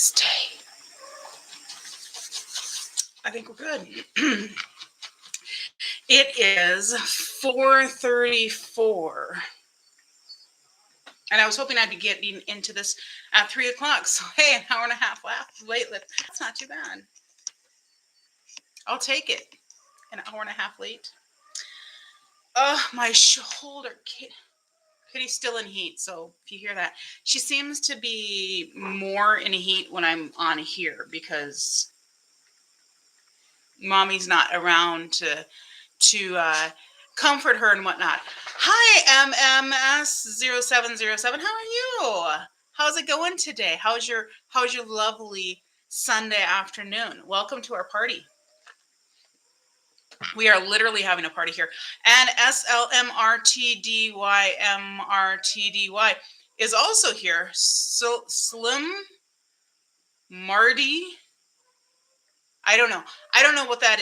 Stay. I think we're good. It is 4:34. And I was hoping I'd be getting into this at 3 o'clock. So hey, an hour and a half late. That's not too bad. I'll take it. An hour and a half late. My shoulder. Kitty's still in heat, so if you hear that, she seems to be more in heat when I'm on here because mommy's not around to comfort her and whatnot. Hi, MMS0707. How are you? How's it going today? How's your lovely Sunday afternoon? Welcome to our party. We are literally having a party here. And SLMRTDYMRTDY is also here. So Slim Marty. I don't know. I don't know what that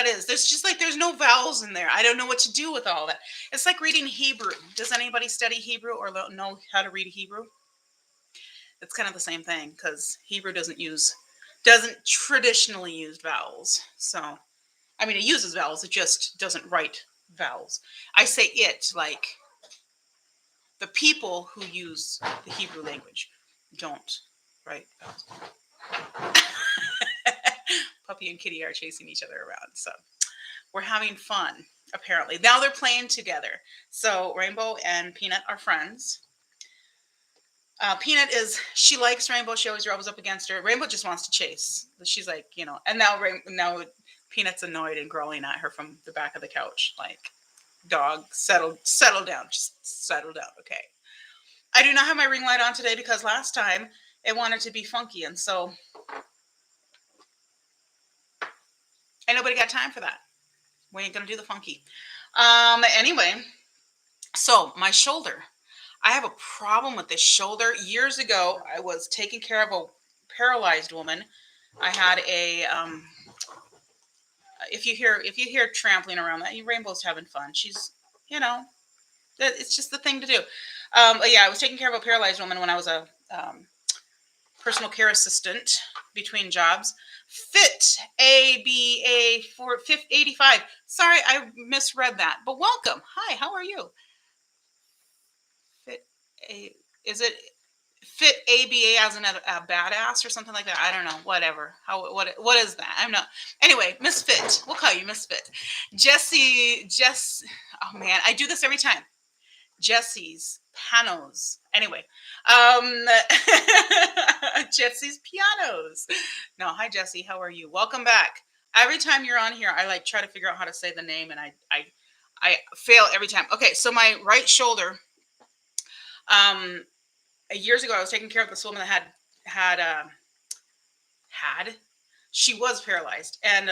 is. There's no vowels in there. I don't know what to do with all that. It's like reading Hebrew. Does anybody study Hebrew or know how to read Hebrew? It's kind of the same thing because Hebrew doesn't traditionally use vowels. So I mean, it uses vowels. It just doesn't write vowels. I say it like the people who use the Hebrew language don't write vowels. Puppy and Kitty are chasing each other around. So we're having fun, apparently. Now they're playing together. So Rainbow and Peanut are friends. Peanut she likes Rainbow. She always rubs up against her. Rainbow just wants to chase. She's like, and now Peanut's annoyed and growling at her from the back of the couch. Like, dog, settle down. Just settle down, okay? I do not have my ring light on today because last time it wanted to be funky. And so, ain't nobody got time for that. We ain't going to do the funky. Anyway, so my shoulder. I have a problem with this shoulder. Years ago, I was taking care of a paralyzed woman. I had a... If you hear trampling around, that Rainbow's having fun. She's, it's just the thing to do. I was taking care of a paralyzed woman when I was a personal care assistant between jobs. Fit ABA 85. Sorry, I misread that. But welcome. Hi, how are you? Is it Fit ABA as in a badass or something like that? I don't know. Whatever. What is that? I'm not. Anyway, Misfit. We'll call you Misfit. Jess. Oh man, I do this every time. Jesse's Panos. Anyway, Jesse's Pianos. No, hi Jesse. How are you? Welcome back. Every time you're on here, I try to figure out how to say the name, and I fail every time. Okay, so my right shoulder. Years ago, I was taking care of this woman that she was paralyzed, and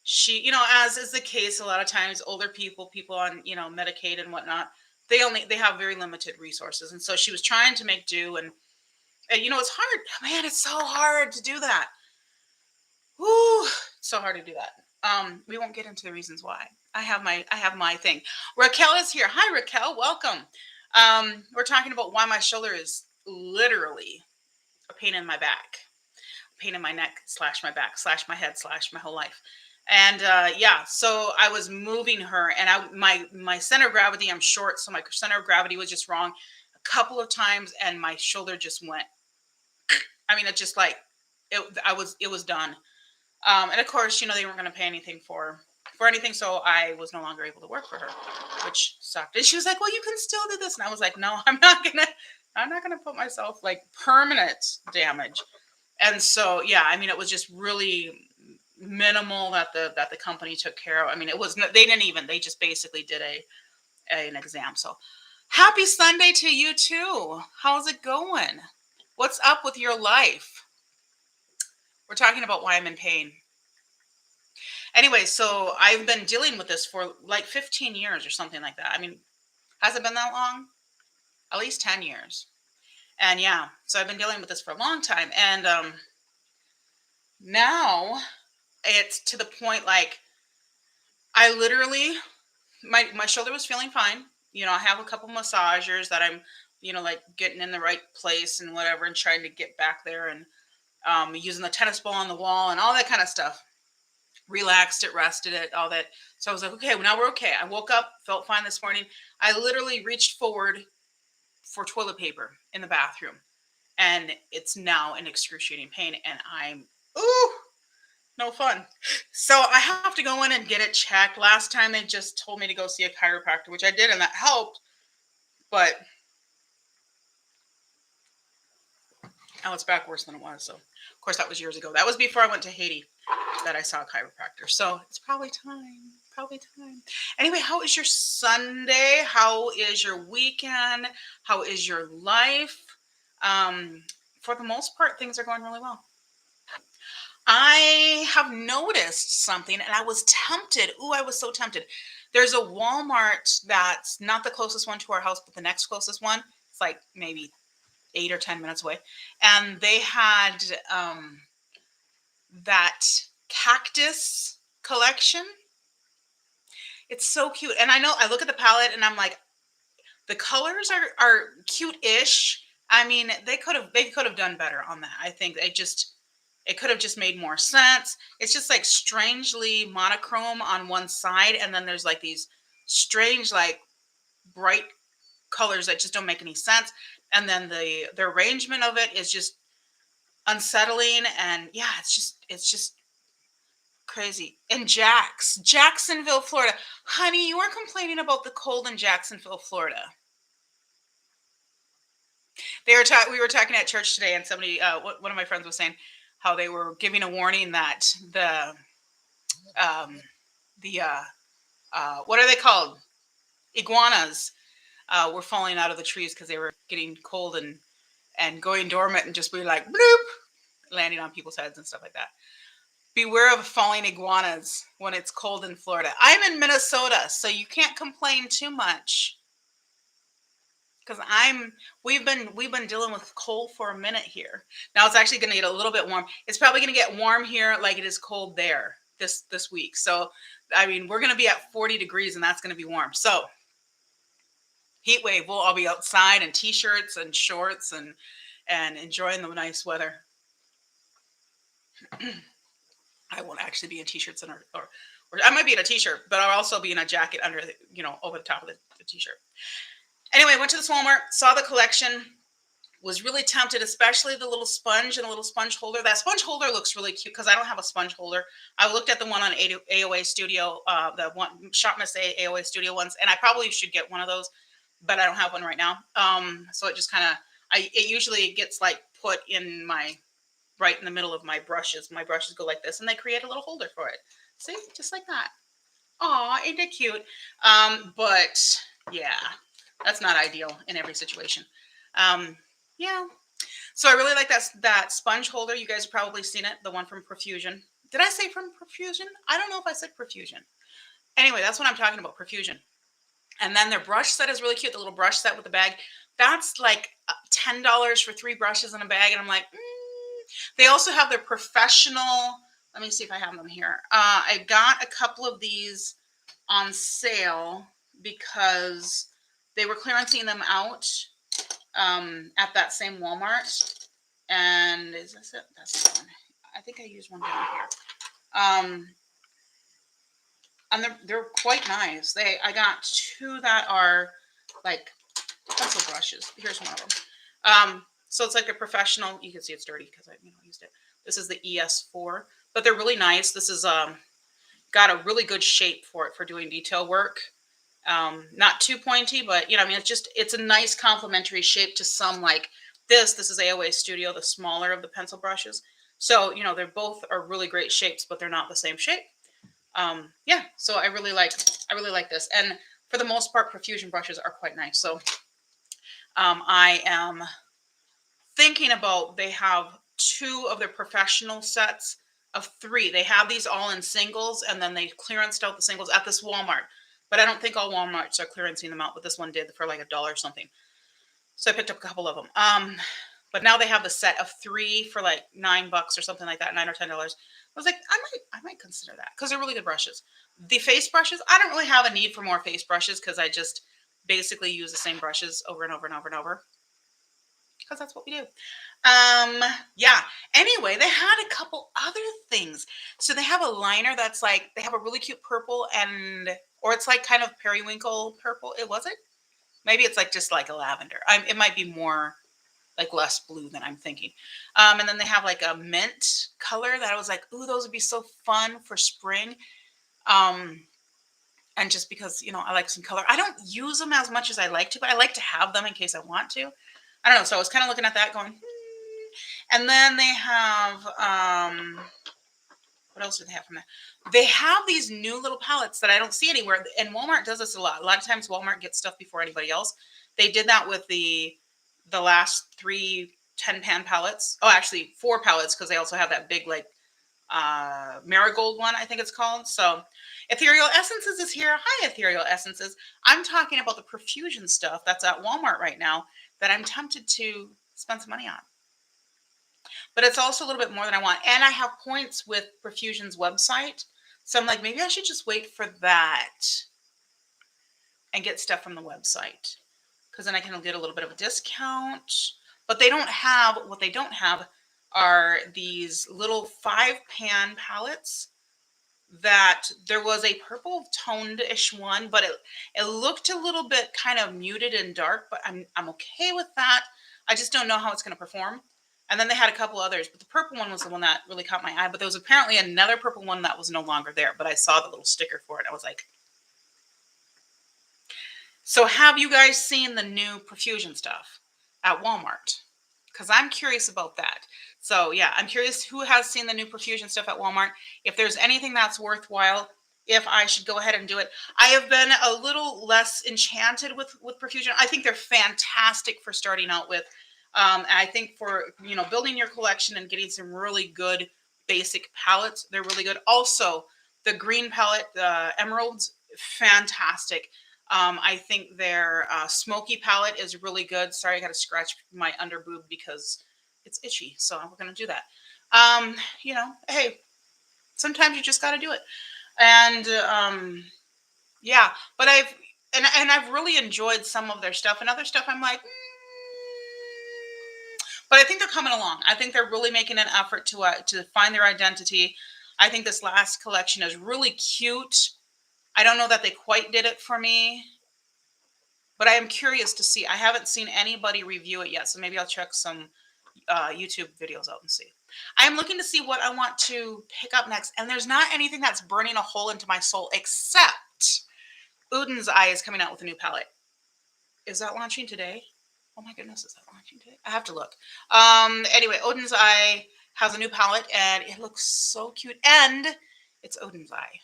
she, as is the case a lot of times, older people on Medicaid and whatnot, they have very limited resources, and so she was trying to make do, and it's hard, man. It's so hard to do that. Woo, it's so hard to do that. We won't get into the reasons why. I have my thing. Raquel is here. Hi, Raquel. Welcome. We're talking about why my shoulder is literally a pain in my back, a pain in my neck / my back / my head / my whole life. And so I was moving her, and my center of gravity, I'm short, so my center of gravity was just wrong a couple of times, and my shoulder just went. I mean, it just like it was done. And of course, they weren't going to pay anything for anything, so I was no longer able to work for her, which sucked. And she was like, "Well, you can still do this," and I was like, "No, I'm not gonna put myself like permanent damage." And so, yeah, I mean, it was just really minimal that the company took care of. I mean, they just basically did an exam. So happy Sunday to you too. How's it going? What's up with your life? We're talking about why I'm in pain. Anyway, so I've been dealing with this for like 15 years or something like that. I mean, has it been that long? At least 10 years. And yeah, so I've been dealing with this for a long time. And now it's to the point like I literally, my shoulder was feeling fine. I have a couple massagers that I'm, like getting in the right place and whatever and trying to get back there. And using the tennis ball on the wall and all that kind of stuff. Relaxed it, rested it, all that. So I was like, okay, well, now we're okay. I woke up, felt fine this morning. I literally reached forward for toilet paper in the bathroom, and it's now in excruciating pain, and I'm ooh, no fun. So I have to go in and get it checked. Last time they just told me to go see a chiropractor, which I did, and that helped. But now it's back worse than it was. So of course that was years ago. That was before I went to Haiti that I saw a chiropractor. So it's probably time. Probably time. Anyway, how is your Sunday? How is your weekend? How is your life? Um, for the most part, things are going really well. I have noticed something and I was tempted. Ooh, I was so tempted. There's a Walmart that's not the closest one to our house, but the next closest one. It's like maybe 8 or 10 minutes away. And they had that cactus collection. It's so cute. And I know I look at the palette and I'm like, the colors are cute-ish. I mean, they could have done better on that. I think it could have just made more sense. It's just like strangely monochrome on one side, and then there's like these strange, like bright colors that just don't make any sense. And then the arrangement of it is just unsettling, and yeah, it's just crazy. And Jacksonville, Florida. Honey, you were complaining about the cold in Jacksonville, Florida. We were talking at church today, and somebody, one of my friends was saying how they were giving a warning that um, what are they called? Iguanas were falling out of the trees because they were getting cold and going dormant and just be like bloop, landing on people's heads and stuff like that. Beware of falling iguanas when it's cold in Florida. I'm in Minnesota, so you can't complain too much because we've been dealing with cold for a minute here. Now it's actually going to get a little bit warm. It's probably going to get warm here like it is cold there this week. So I mean, we're going to be at 40 degrees and that's going to be warm. So heat wave, we'll all be outside in t-shirts and shorts and enjoying the nice weather. I won't actually be in t-shirts or I might be in a t-shirt, but I'll also be in a jacket under over the top of the t-shirt. Anyway, went to this Walmart, saw the collection, was really tempted, especially the little sponge and the little sponge holder. That sponge holder looks really cute because I don't have a sponge holder. I looked at the one on AOA Studio, the one Shop Miss AOA Studio ones, and I probably should get one of those, but I don't have one right now. So it just kind of, it usually gets like put in right in the middle of my brushes. My brushes go like this, and they create a little holder for it. See, just like that. Aw, ain't it cute? But yeah, that's not ideal in every situation. Yeah. So I really like that sponge holder. You guys have probably seen it, the one from Profusion. Did I say from Profusion? I don't know if I said Profusion. Anyway, that's what I'm talking about, Profusion. And then their brush set is really cute. The little brush set with the bag. That's like $10 for 3 brushes in a bag. And I'm like, They also have their professional. Let me see if I have them here. I got a couple of these on sale because they were clearancing them out at that same Walmart. And is this it? That's the one. I think I used one down here. And they're quite nice. I got 2 that are like pencil brushes. Here's one of them. So it's like a professional. You can see it's dirty because I used it. This is the ES4, but they're really nice. This is got a really good shape for it for doing detail work. Not too pointy, but it's a nice complementary shape to some like this. This is AOA Studio, the smaller of the pencil brushes. So they're both are really great shapes, but they're not the same shape. Yeah, so I really like this, and for the most part, Profusion brushes are quite nice. So I am thinking about, they have 2 of their professional sets of 3. They have these all in singles, and then they clearanced out the singles at this Walmart. But I don't think all Walmarts are clearancing them out, but this one did for like $1 or something. So I picked up a couple of them. But now they have the set of 3 for like $9 or something like that, $9 or $10. I was like, I might consider that because they're really good brushes. The face brushes, I don't really have a need for more face brushes because I just basically use the same brushes over and over and over and over. because that's what we do. Um, yeah. Anyway, they had a couple other things. So they have a liner that's like they have a really cute purple and or it's like kind of periwinkle purple. It was it? Maybe it's like just like a lavender. It might be more like less blue than I'm thinking. And then they have like a mint color that I was like, ooh, those would be so fun for spring. Um, and just because I like some color, I don't use them as much as I like to, but I like to have them in case I want to. I don't know. So I was kind of looking at that, going, and then they have what else do they have from that? They have these new little palettes that I don't see anywhere, and Walmart does this a lot. A lot of times, Walmart gets stuff before anybody else. They did that with the last 3 10-pan palettes. Oh, actually 4 palettes because they also have that big like marigold one, I think it's called. So Ethereal Essences is here. Hi, Ethereal Essences. I'm talking about the Profusion stuff that's at Walmart right now that I'm tempted to spend some money on. But it's also a little bit more than I want. And I have points with Profusion's website. So I'm like, maybe I should just wait for that and get stuff from the website. Because then I can get a little bit of a discount. But what they don't have are these little 5-pan palettes that there was a purple toned-ish one, but it looked a little bit kind of muted and dark, but I'm okay with that. I just don't know how it's going to perform. And then they had a couple others, but the purple one was the one that really caught my eye. But there was apparently another purple one that was no longer there, but I saw the little sticker for it. I was like, so have you guys seen the new Profusion stuff at Walmart? Because I'm curious about that. So yeah, I'm curious who has seen the new Profusion stuff at Walmart. If there's anything that's worthwhile, if I should go ahead and do it. I have been a little less enchanted with Profusion. I think they're fantastic for starting out with. I think for building your collection and getting some really good basic palettes, they're really good. Also, the green palette, the emeralds, fantastic. I think their smoky palette is really good. Sorry, I got to scratch my under boob because it's itchy. So we're going to do that. Hey, sometimes you just got to do it. And yeah, but I've really enjoyed some of their stuff, and other stuff I'm like, but I think they're coming along. I think they're really making an effort to find their identity. I think this last collection is really cute. I don't know that they quite did it for me, but I am curious to see. I haven't seen anybody review it yet, so maybe I'll check some YouTube videos out and see. I am looking to see what I want to pick up next, and there's not anything that's burning a hole into my soul except Udin's Eye is coming out with a new palette. Is that launching today? Oh my goodness, is that launching today? I have to look. Anyway, Odin's Eye has a new palette, and it looks so cute, and it's Odin's Eye.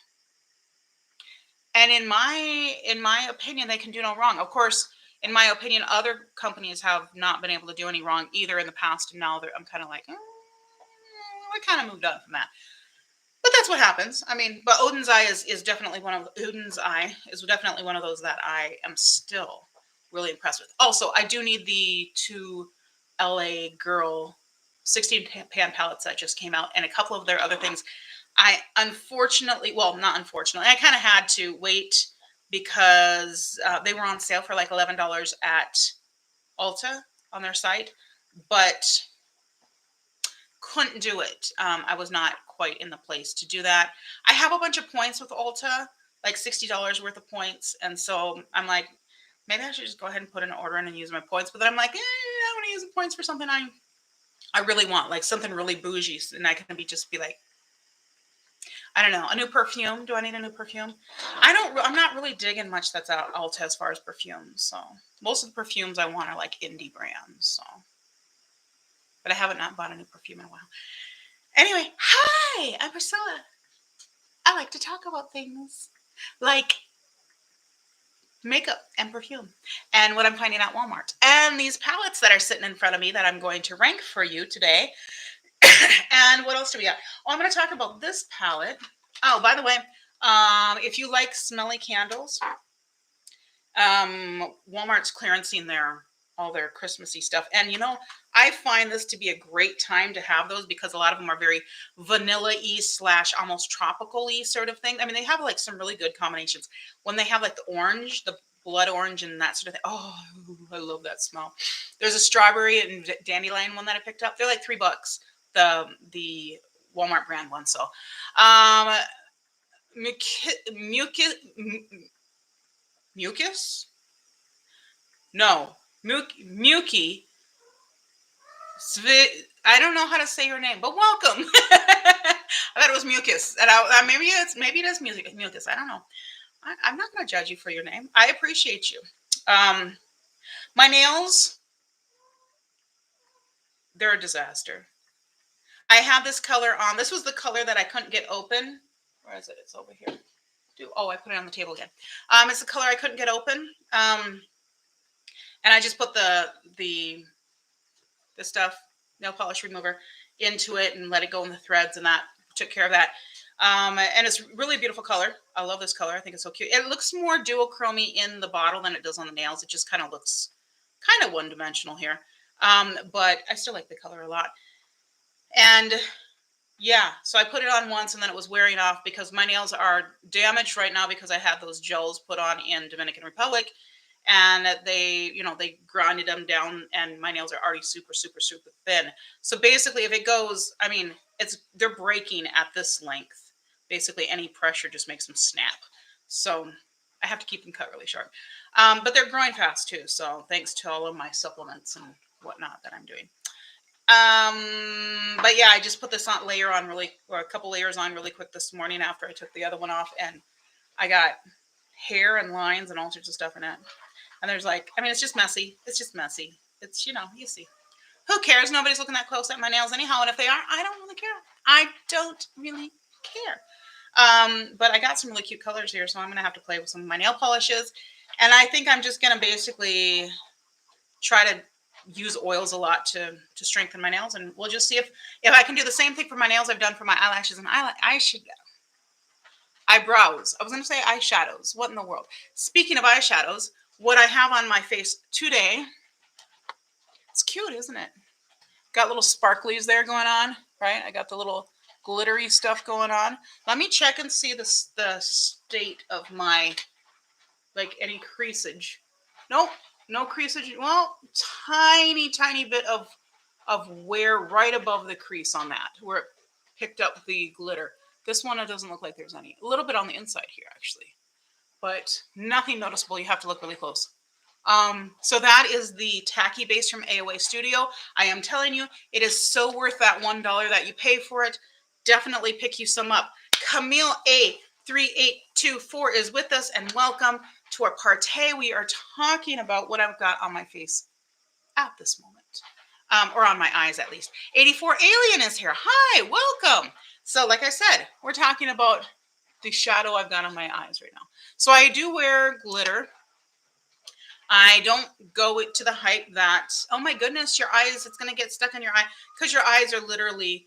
And in my opinion, they can do no wrong. Of course, in my opinion, other companies have not been able to do any wrong either in the past, and now I'm kind of like, I kind of moved on from that. But that's what happens. I mean, but Odin's Eye is definitely one of those that I am still really impressed with. Also, I do need the 2 LA Girl 16-pan palettes that just came out, and a couple of their other things. I unfortunately, well, not unfortunately, I kind of had to wait because they were on sale for like $11 at Ulta on their site, but couldn't do it. I was not quite in the place to do that. I have a bunch of points with Ulta, like $60 worth of points, and so I'm like, maybe I should just go ahead and put an order in and use my points. But then I'm like, I want to use the points for something I really want, like something really bougie, and I can be like, I don't know, a new perfume. Do I need a new perfume? I'm not really digging much that's out Ulta as far as perfumes. So most of the perfumes I want are like indie brands. So, but I haven't not bought a new perfume in a while. Anyway, hi, I'm Priscilla. I like to talk about things like makeup and perfume and what I'm finding at Walmart and these palettes that are sitting in front of me that I'm going to rank for you today. And what else do we got? Oh, I'm going to talk about this palette. Oh, by the way, if you like smelly candles, Walmart's clearancing all their Christmassy stuff. And I find this to be a great time to have those because a lot of them are very vanilla-y / almost tropical-y sort of thing. I mean, they have like some really good combinations. When they have like the orange, the blood orange and that sort of thing. Oh, I love that smell. There's a strawberry and dandelion one that I picked up. They're like $3. The Walmart brand one. So, mucus, mucus? No, Muki. I don't know how to say your name, but welcome. I thought it was mucus, and maybe it is music mucus. I don't know. I'm not going to judge you for your name. I appreciate you. Um, my nails, they're a disaster. I have this color on. This was the color that I couldn't get open. Where is it? It's over here. I put it on the table again. It's the color I couldn't get open. And I just put the stuff, nail polish remover, into it and let it go in the threads, and that took care of that. And it's really beautiful color. I love this color. I think it's so cute. It looks more duochromy in the bottle than it does on the nails. It just kind of looks kind of one-dimensional here. But I still like the color a lot. And yeah, so I put it on once and then it was wearing off because my nails are damaged right now because I had those gels put on in Dominican Republic, and they grinded them down and my nails are already super, super, super thin. So basically if it goes, I mean, they're breaking at this length. Basically any pressure just makes them snap. So I have to keep them cut really short. But they're growing fast too. So thanks to all of my supplements and whatnot that I'm doing. But yeah, I just put this layer on a couple layers on really quick this morning after I took the other one off, and I got hair and lines and all sorts of stuff in it. And it's just messy. It's just messy. It's, you see. Who cares? Nobody's looking that close at my nails anyhow. And if they are, I don't really care. I don't really care. But I got some really cute colors here, so I'm going to have to play with some of my nail polishes. And I think I'm just going to basically try to use oils a lot to strengthen my nails, and we'll just see if I can do the same thing for my nails I've done for my eyelashes and eyebrows. I was going to say eyeshadows. What in the world? Speaking of eyeshadows, what I have on my face today, it's cute, isn't it? Got little sparklies there going on, right? I got the little glittery stuff going on. Let me check and see the state of my, any creasage. Nope. No creasage. Well, tiny bit of wear right above the crease on that, where it picked up the glitter. This one, it doesn't look like there's any. A little bit on the inside here, actually, but nothing noticeable. You have to look really close. So that is the tacky base from AOA Studio. I am telling you, it is so worth that $1 that you pay for it. Definitely pick you some up. Camille A3824 is with us, and welcome to our partay. We are talking about what I've got on my face at this moment, or on my eyes at least. 84 Alien is here. Hi, welcome. So like I said, we're talking about the shadow I've got on my eyes right now. So I do wear glitter. I don't go to the height that, oh my goodness, your eyes, it's going to get stuck in your eye, because your eyes are literally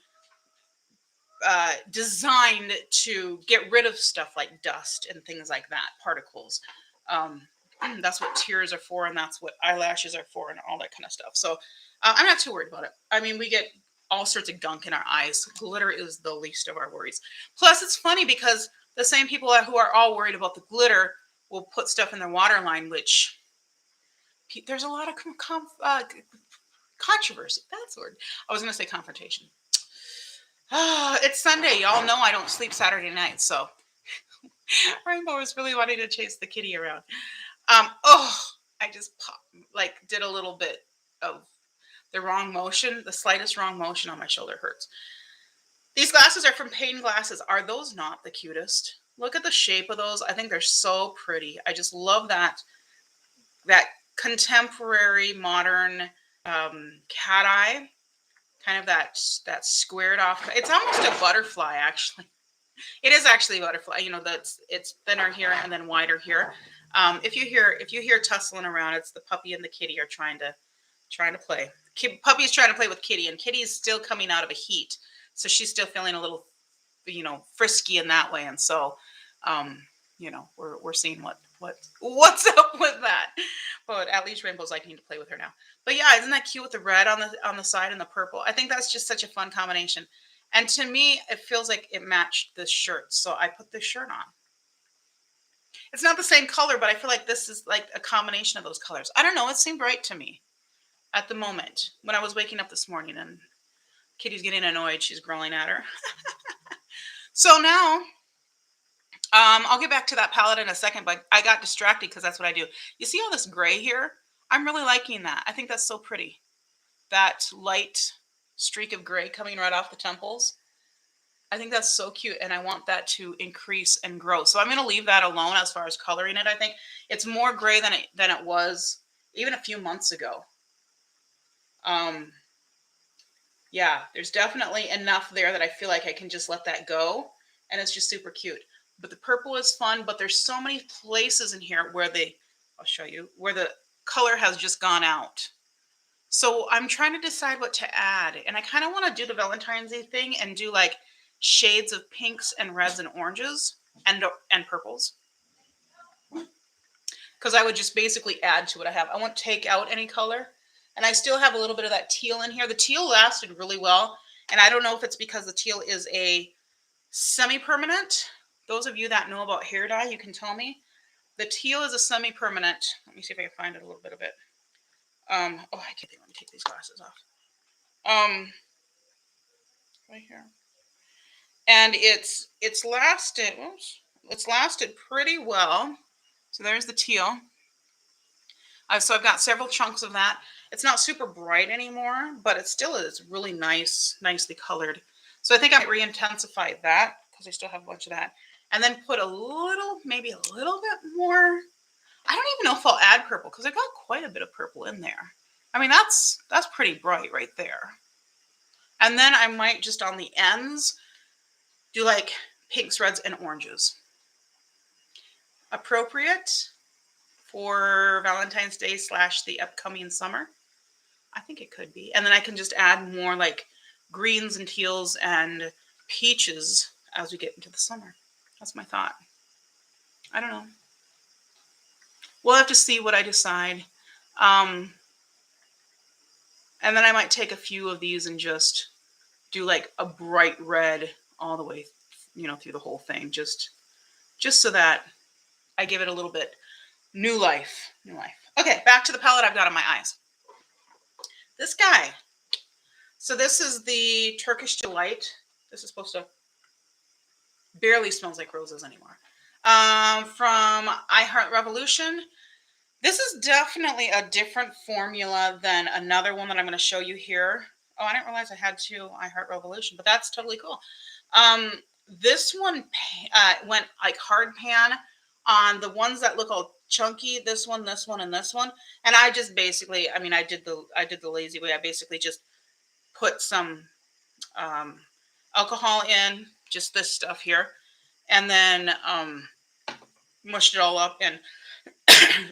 designed to get rid of stuff like dust and things like that, particles. That's what tears are for, and that's what eyelashes are for, and all that kind of stuff. So I'm not too worried about it. I mean, we get all sorts of gunk in our eyes. Glitter is the least of our worries. Plus, it's funny because the same people who are all worried about the glitter will put stuff in their waterline, which there's a lot of controversy. That's the word. I was going to say confrontation. It's Sunday. Y'all know I don't sleep Saturday night, so Rainbow was really wanting to chase the kitty around. I just did a little bit of the wrong motion. The slightest wrong motion on my shoulder hurts. These glasses are from Pain Glasses. Are those not the cutest? Look at the shape of those. I think they're so pretty. I just love that contemporary modern cat eye, kind of that squared off. It's almost a butterfly, actually. It is actually a butterfly. It's thinner here and then wider here. If you hear tussling around, it's the puppy and the kitty are trying to play. Puppy's trying to play with kitty, and kitty's still coming out of a heat, so she's still feeling a little, frisky in that way. And so, we're seeing what's up with that. But at least Rainbow's liking to play with her now. But yeah, isn't that cute with the red on the side and the purple? I think that's just such a fun combination. And to me, it feels like it matched the shirt. So I put this shirt on. It's not the same color, but I feel like this is like a combination of those colors. I don't know. It seemed right to me at the moment when I was waking up this morning, and Kitty's getting annoyed. She's growling at her. So now, I'll get back to that palette in a second, but I got distracted because that's what I do. You see all this gray here? I'm really liking that. I think that's so pretty. That light streak of gray coming right off the temples. I think that's so cute, and I want that to increase and grow. So I'm going to leave that alone as far as coloring it. I think it's more gray than it was even a few months ago. Yeah, there's definitely enough there that I feel like I can just let that go, and it's just super cute. But the purple is fun, but there's so many places in here where I'll show you, where the color has just gone out. So I'm trying to decide what to add, and I kind of want to do the Valentine's Day thing and do like shades of pinks and reds and oranges and purples, because I would just basically add to what I have. I won't take out any color, and I still have a little bit of that teal in here. The teal lasted really well, and I don't know if it's because the teal is a semi-permanent. Those of you that know about hair dye, you can tell me. The teal is a semi-permanent. Let me see if I can find it a little bit of it. Oh, I can't think. Let me take these glasses off. Right here. And it's lasted. Oops, it's lasted pretty well. So there's the teal. So I've got several chunks of that. It's not super bright anymore, but it still is really nice, nicely colored. So I think I might re-intensify that because I still have a bunch of that. And then put maybe a little bit more. I don't even know if I'll add purple because I got quite a bit of purple in there. I mean, that's pretty bright right there. And then I might just on the ends do like pinks, reds, and oranges. Appropriate for Valentine's Day / the upcoming summer. I think it could be. And then I can just add more like greens and teals and peaches as we get into the summer. That's my thought. I don't know. We'll have to see what I decide. And then I might take a few of these and just do like a bright red all the way, through the whole thing. Just so that I give it a little bit new life. Okay, back to the palette I've got on my eyes. This guy. So this is the Turkish Delight. This is supposed to barely smells like roses anymore. From I Heart Revolution. This is definitely a different formula than another one that I'm going to show you here. Oh, I didn't realize I had two I Heart Revolution, but that's totally cool. This one went like hard pan on the ones that look all chunky. This one, and this one. And I just basically, I did the lazy way. I basically just put some alcohol in, just this stuff here, and then mushed it all up and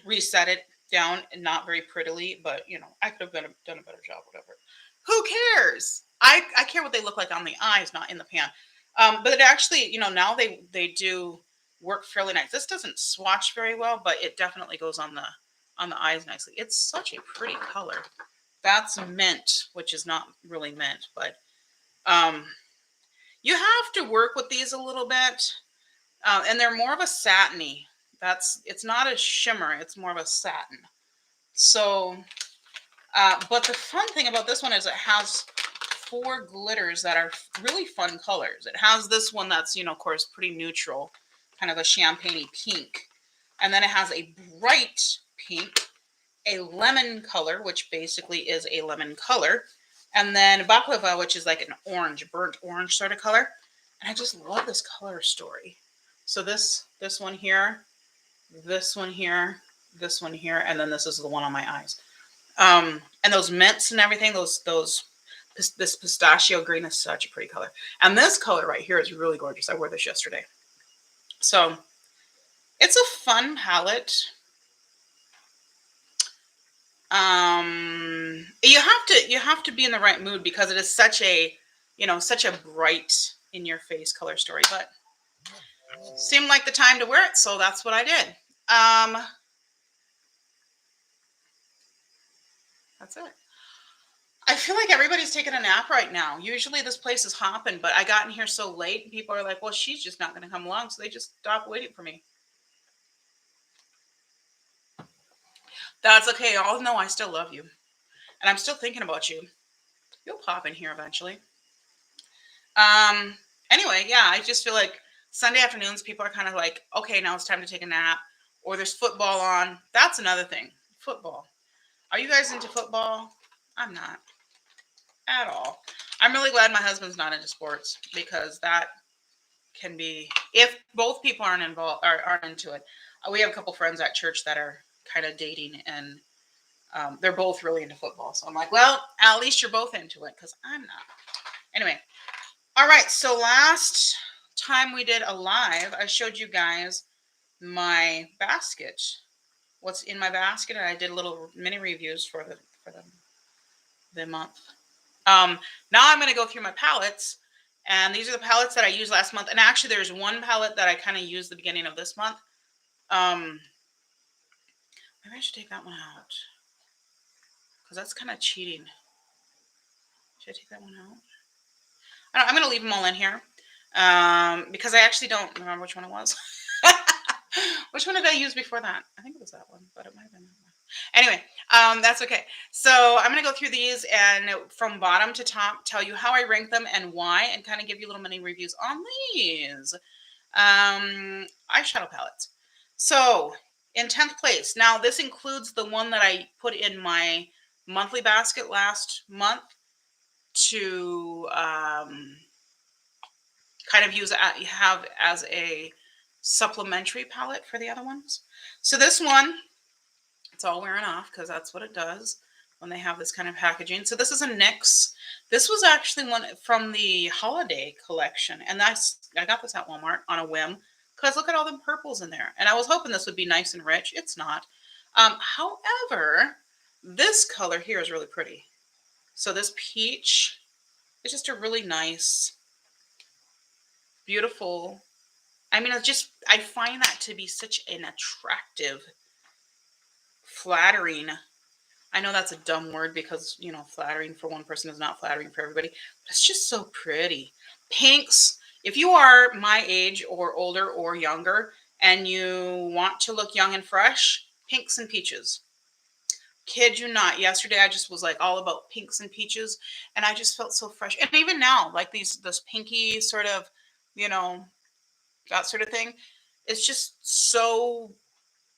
reset it down, and not very prettily, but I could have done a better job, whatever. Who cares? I care what they look like on the eyes, not in the pan. But it actually, now they do work fairly nice. This doesn't swatch very well, but it definitely goes on the eyes nicely. It's such a pretty color. That's mint, which is not really mint, but you have to work with these a little bit, and they're more of a satiny. It's not a shimmer; it's more of a satin. So, but the fun thing about this one is it has 4 glitters that are really fun colors. It has this one that's, of course, pretty neutral, kind of a champagne-y pink. And then it has a bright pink, a lemon color, which basically is a lemon color, and then baklava, which is like an orange, burnt orange sort of color. And I just love this color story. So this one here, this one here, this one here, and then this is the one on my eyes. And those mints and everything, this pistachio green is such a pretty color. And this color right here is really gorgeous. I wore this yesterday. So it's a fun palette. You have to be in the right mood because it is such a bright in your face color story, but seemed like the time to wear it, so that's what I did. That's it. I feel like everybody's taking a nap right now. Usually this place is hopping, but I got in here so late, and people are like, well, she's just not going to come along, so they just stopped waiting for me. That's okay. Y'all know I still love you. And I'm still thinking about you. You'll pop in here eventually. Um, anyway, yeah, I just feel like Sunday afternoons, people are kind of like, okay, now it's time to take a nap. Or there's football on. That's another thing. Football. Are you guys into football? I'm not at all. I'm really glad my husband's not into sports because that can be, if both people aren't involved or aren't into it. We have a couple friends at church that are kind of dating, and they're both really into football. So I'm like, well, at least you're both into it because I'm not. Anyway, all right. So last time we did a live, I showed you guys my basket. What's in my basket? And I did little mini reviews for the month. Now I'm going to go through my palettes, and these are the palettes that I used last month. And actually, there's one palette that I kind of used the beginning of this month. Maybe I should take that one out because that's kind of cheating. Should I take that one out? I'm going to leave them all in here because I actually don't remember which one it was. Which one did I use before that? I think it was that one, but it might have been that one. Anyway, that's okay. So I'm going to go through these and from bottom to top tell you how I rank them and why, and kind of give you little mini reviews on these eyeshadow palettes. So in 10th place, now this includes the one that I put in my monthly basket last month to kind of have as a supplementary palette for the other ones. So this one, it's all wearing off because that's what it does when they have this kind of packaging. So this is a NYX. This was actually one from the holiday collection, and I got this at Walmart on a whim because look at all the purples in there. And I was hoping this would be nice and rich. It's not. However, this color here is really pretty. So this peach is just a really nice, beautiful. I mean, I find that to be such an attractive, flattering. I know that's a dumb word because, flattering for one person is not flattering for everybody, but it's just so pretty. Pinks, if you are my age or older or younger and you want to look young and fresh, pinks and peaches. Kid you not. Yesterday I just was like all about pinks and peaches, and I just felt so fresh. And even now, like this pinky sort of, you know, that sort of thing. It's just so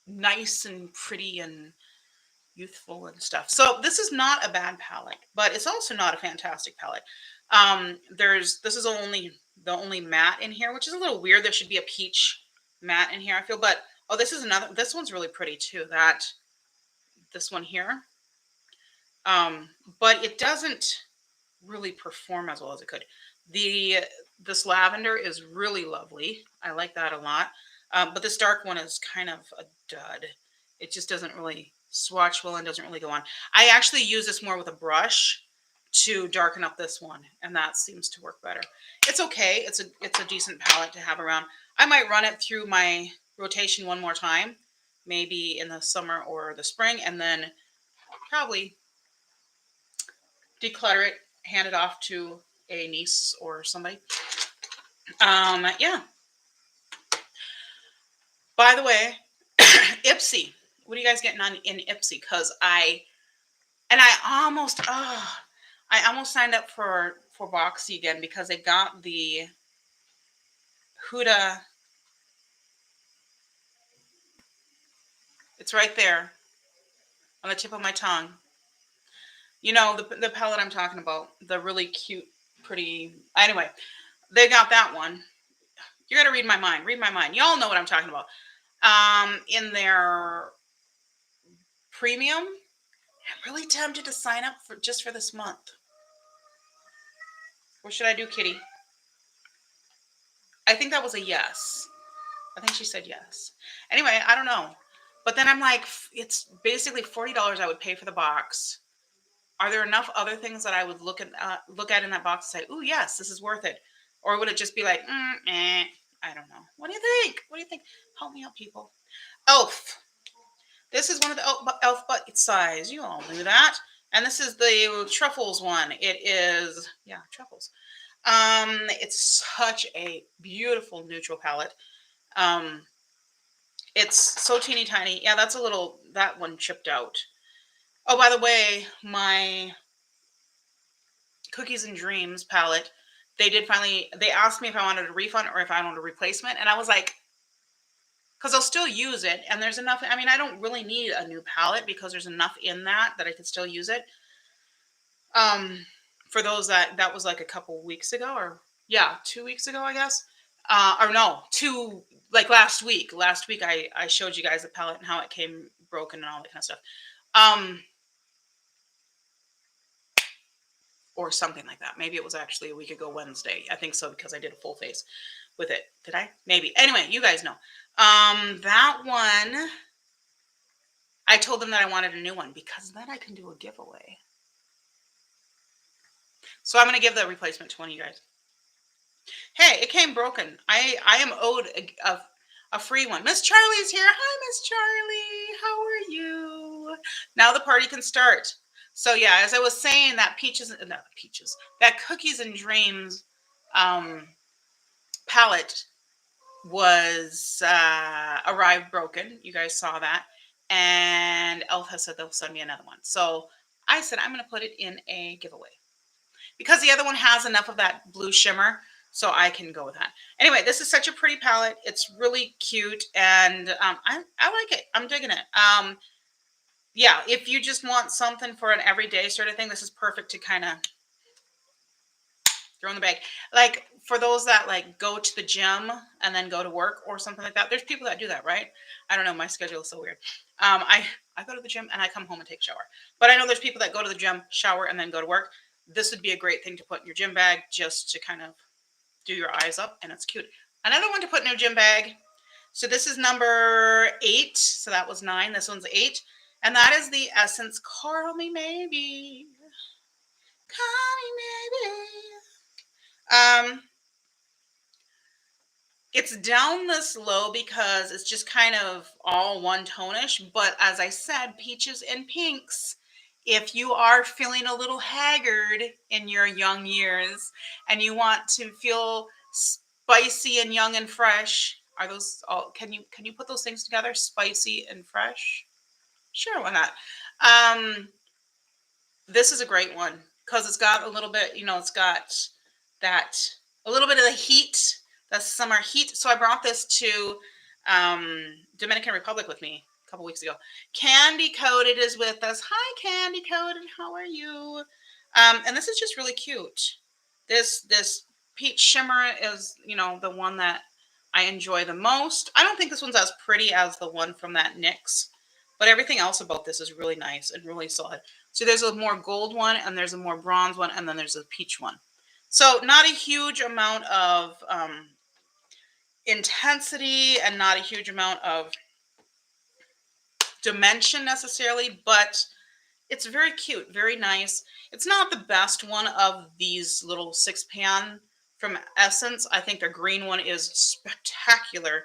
nice and pretty and youthful and stuff. So this is not a bad palette, but it's also not a fantastic palette. This is the only matte in here, which is a little weird. There should be a peach matte in here, I feel. But oh, this one's really pretty too. This one here. But it doesn't really perform as well as it could. This lavender is really lovely. I like that a lot. But this dark one is kind of a dud. It just doesn't really swatch well and doesn't really go on. I actually use this more with a brush to darken up this one, and that seems to work better. It's okay. It's a decent palette to have around. I might run it through my rotation one more time, maybe in the summer or the spring, and then probably declutter it, hand it off to a niece or somebody. Yeah. By the way, Ipsy. What are you guys getting on in Ipsy? Because I almost signed up for Boxy again because I got the Huda. It's right there on the tip of my tongue. You know the palette I'm talking about, the really cute, pretty. Anyway, they got that one. You got to read my mind. Read my mind. Y'all know what I'm talking about. In their premium, I'm really tempted to sign up for this month. What should I do, Kitty? I think that was a yes. I think she said yes. Anyway, I don't know. But then I'm like, it's basically $40 I would pay for the box. Are there enough other things that I would look at in that box and say, "Ooh, yes, this is worth it," or would it just be like, I don't know. What do you think? What do you think? Help me out, people. Elf. This is one of the Elf bucket size. You all knew that. And this is the truffles one. It is, yeah, truffles. It's such a beautiful neutral palette. It's so teeny tiny. Yeah, that's a little, that one chipped out. Oh, by the way, my Cookies and Dreams palette, they did finally, they asked me if I wanted a refund or if I wanted a replacement. And I was like, because I'll still use it. And there's enough. I mean, I don't really need a new palette because there's enough in that I could still use it. For those that was like a couple weeks ago, or yeah, 2 weeks ago, I guess. Or no, like last week. Last week I showed you guys the palette and how it came broken and all that kind of stuff. Um, or something like that. Maybe it was actually a week ago Wednesday. I think so because I did a full face with it. Did I? Maybe. Anyway, you guys know. That one, I told them that I wanted a new one because then I can do a giveaway. So I'm going to give the replacement to one of you guys. Hey, it came broken. I am owed a free one. Miss Charlie's here. Hi, Miss Charlie. How are you? Now the party can start. So yeah, as I was saying, that that Cookies and Dreams palette was arrived broken. You guys saw that. And Elf has said they'll send me another one. So I said I'm going to put it in a giveaway because the other one has enough of that blue shimmer, so I can go with that. Anyway, this is such a pretty palette. It's really cute, and I like it. I'm digging it. Yeah, if you just want something for an everyday sort of thing, this is perfect to kind of throw in the bag. Like for those that like go to the gym and then go to work or something like that. There's people that do that, right? I don't know. My schedule is so weird. I go to the gym and I come home and take a shower. But I know there's people that go to the gym, shower, and then go to work. This would be a great thing to put in your gym bag just to kind of do your eyes up, and it's cute. Another one to put in your gym bag. So this is number 8. So that was 9. This one's 8. And that is the Essence Call Me Maybe. Call me maybe. It's down this low because it's just kind of all one tonish. But as I said, peaches and pinks. If you are feeling a little haggard in your young years and you want to feel spicy and young and fresh, are those all? Can you put those things together? Spicy and fresh? Sure, why not? This is a great one because it's got a little bit, it's got that a little bit of the heat, the summer heat. So I brought this to Dominican Republic with me a couple weeks ago. Candy Coated is with us. Hi, Candy Coated. How are you? And this is just really cute. This peach shimmer is, the one that I enjoy the most. I don't think this one's as pretty as the one from that NYX, but everything else about this is really nice and really solid. So there's a more gold one, and there's a more bronze one, and then there's a peach one. So not a huge amount of intensity and not a huge amount of dimension necessarily, but it's very cute, very nice. It's not the best one of these little 6-pan from Essence. I think their green one is spectacular.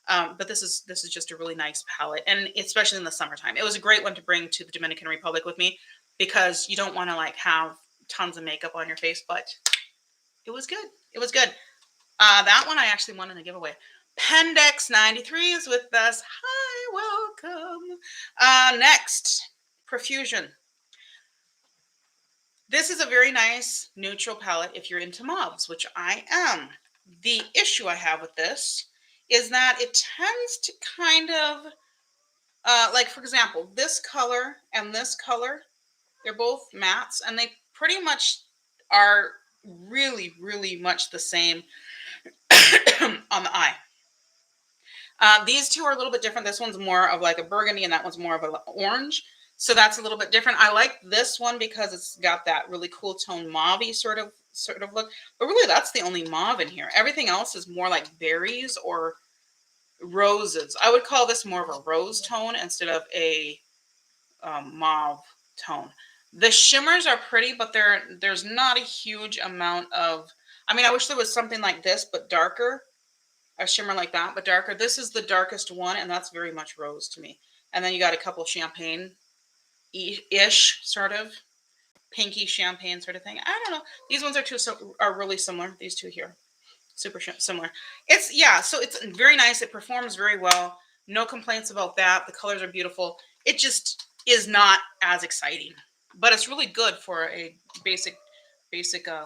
But this is just a really nice palette, and especially in the summertime. It was a great one to bring to the Dominican Republic with me because you don't want to like have tons of makeup on your face, but it was good. It was good. That one I actually won in a giveaway. Pendex 93 is with us. Hi, welcome. Next, Profusion. This is a very nice neutral palette if you're into mauves, which I am. The issue I have with this is that it tends to kind of, like for example, this color and this color, they're both mattes, and they pretty much are really, really much the same on the eye. These two are a little bit different. This one's more of like a burgundy, and that one's more of an orange. So that's a little bit different. I like this one because it's got that really cool tone mauve-y sort of look. But really, that's the only mauve in here. Everything else is more like berries or roses. I would call this more of a rose tone instead of a mauve tone. The shimmers are pretty, but there's not a huge amount of. I mean, I wish there was something like this, but darker. A shimmer like that, but darker. This is the darkest one, and that's very much rose to me. And then you got a couple champagne-ish sort of pinky champagne sort of thing. I don't know. These ones are really similar. These two here, super similar. So it's very nice. It performs very well. No complaints about that. The colors are beautiful. It just is not as exciting, but it's really good for a basic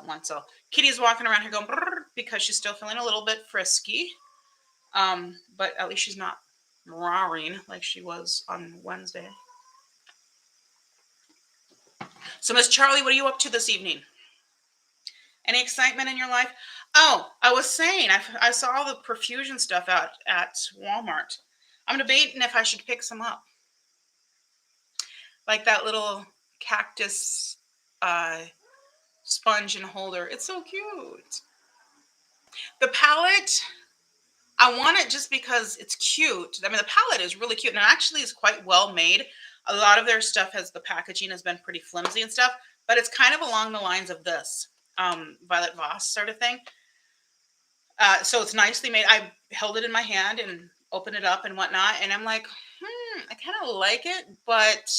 one. So Kitty's walking around here going "Brrr," because she's still feeling a little bit frisky. But at least she's not roaring like she was on Wednesday. So Miss Charlie, what are you up to this evening? Any excitement in your life? Oh, I was saying, I saw all the perfusion stuff out at Walmart. I'm debating if I should pick some up. Like that little cactus uh, sponge and holder. It's so cute. The palette, I want it just because it's cute. I mean, the palette is really cute and it actually is quite well made. A lot of their stuff has, the packaging has been pretty flimsy and stuff, but it's kind of along the lines of this Violet Voss sort of thing. So it's nicely made. I held it in my hand and opened it up and whatnot, and I'm like, I kind of like it, but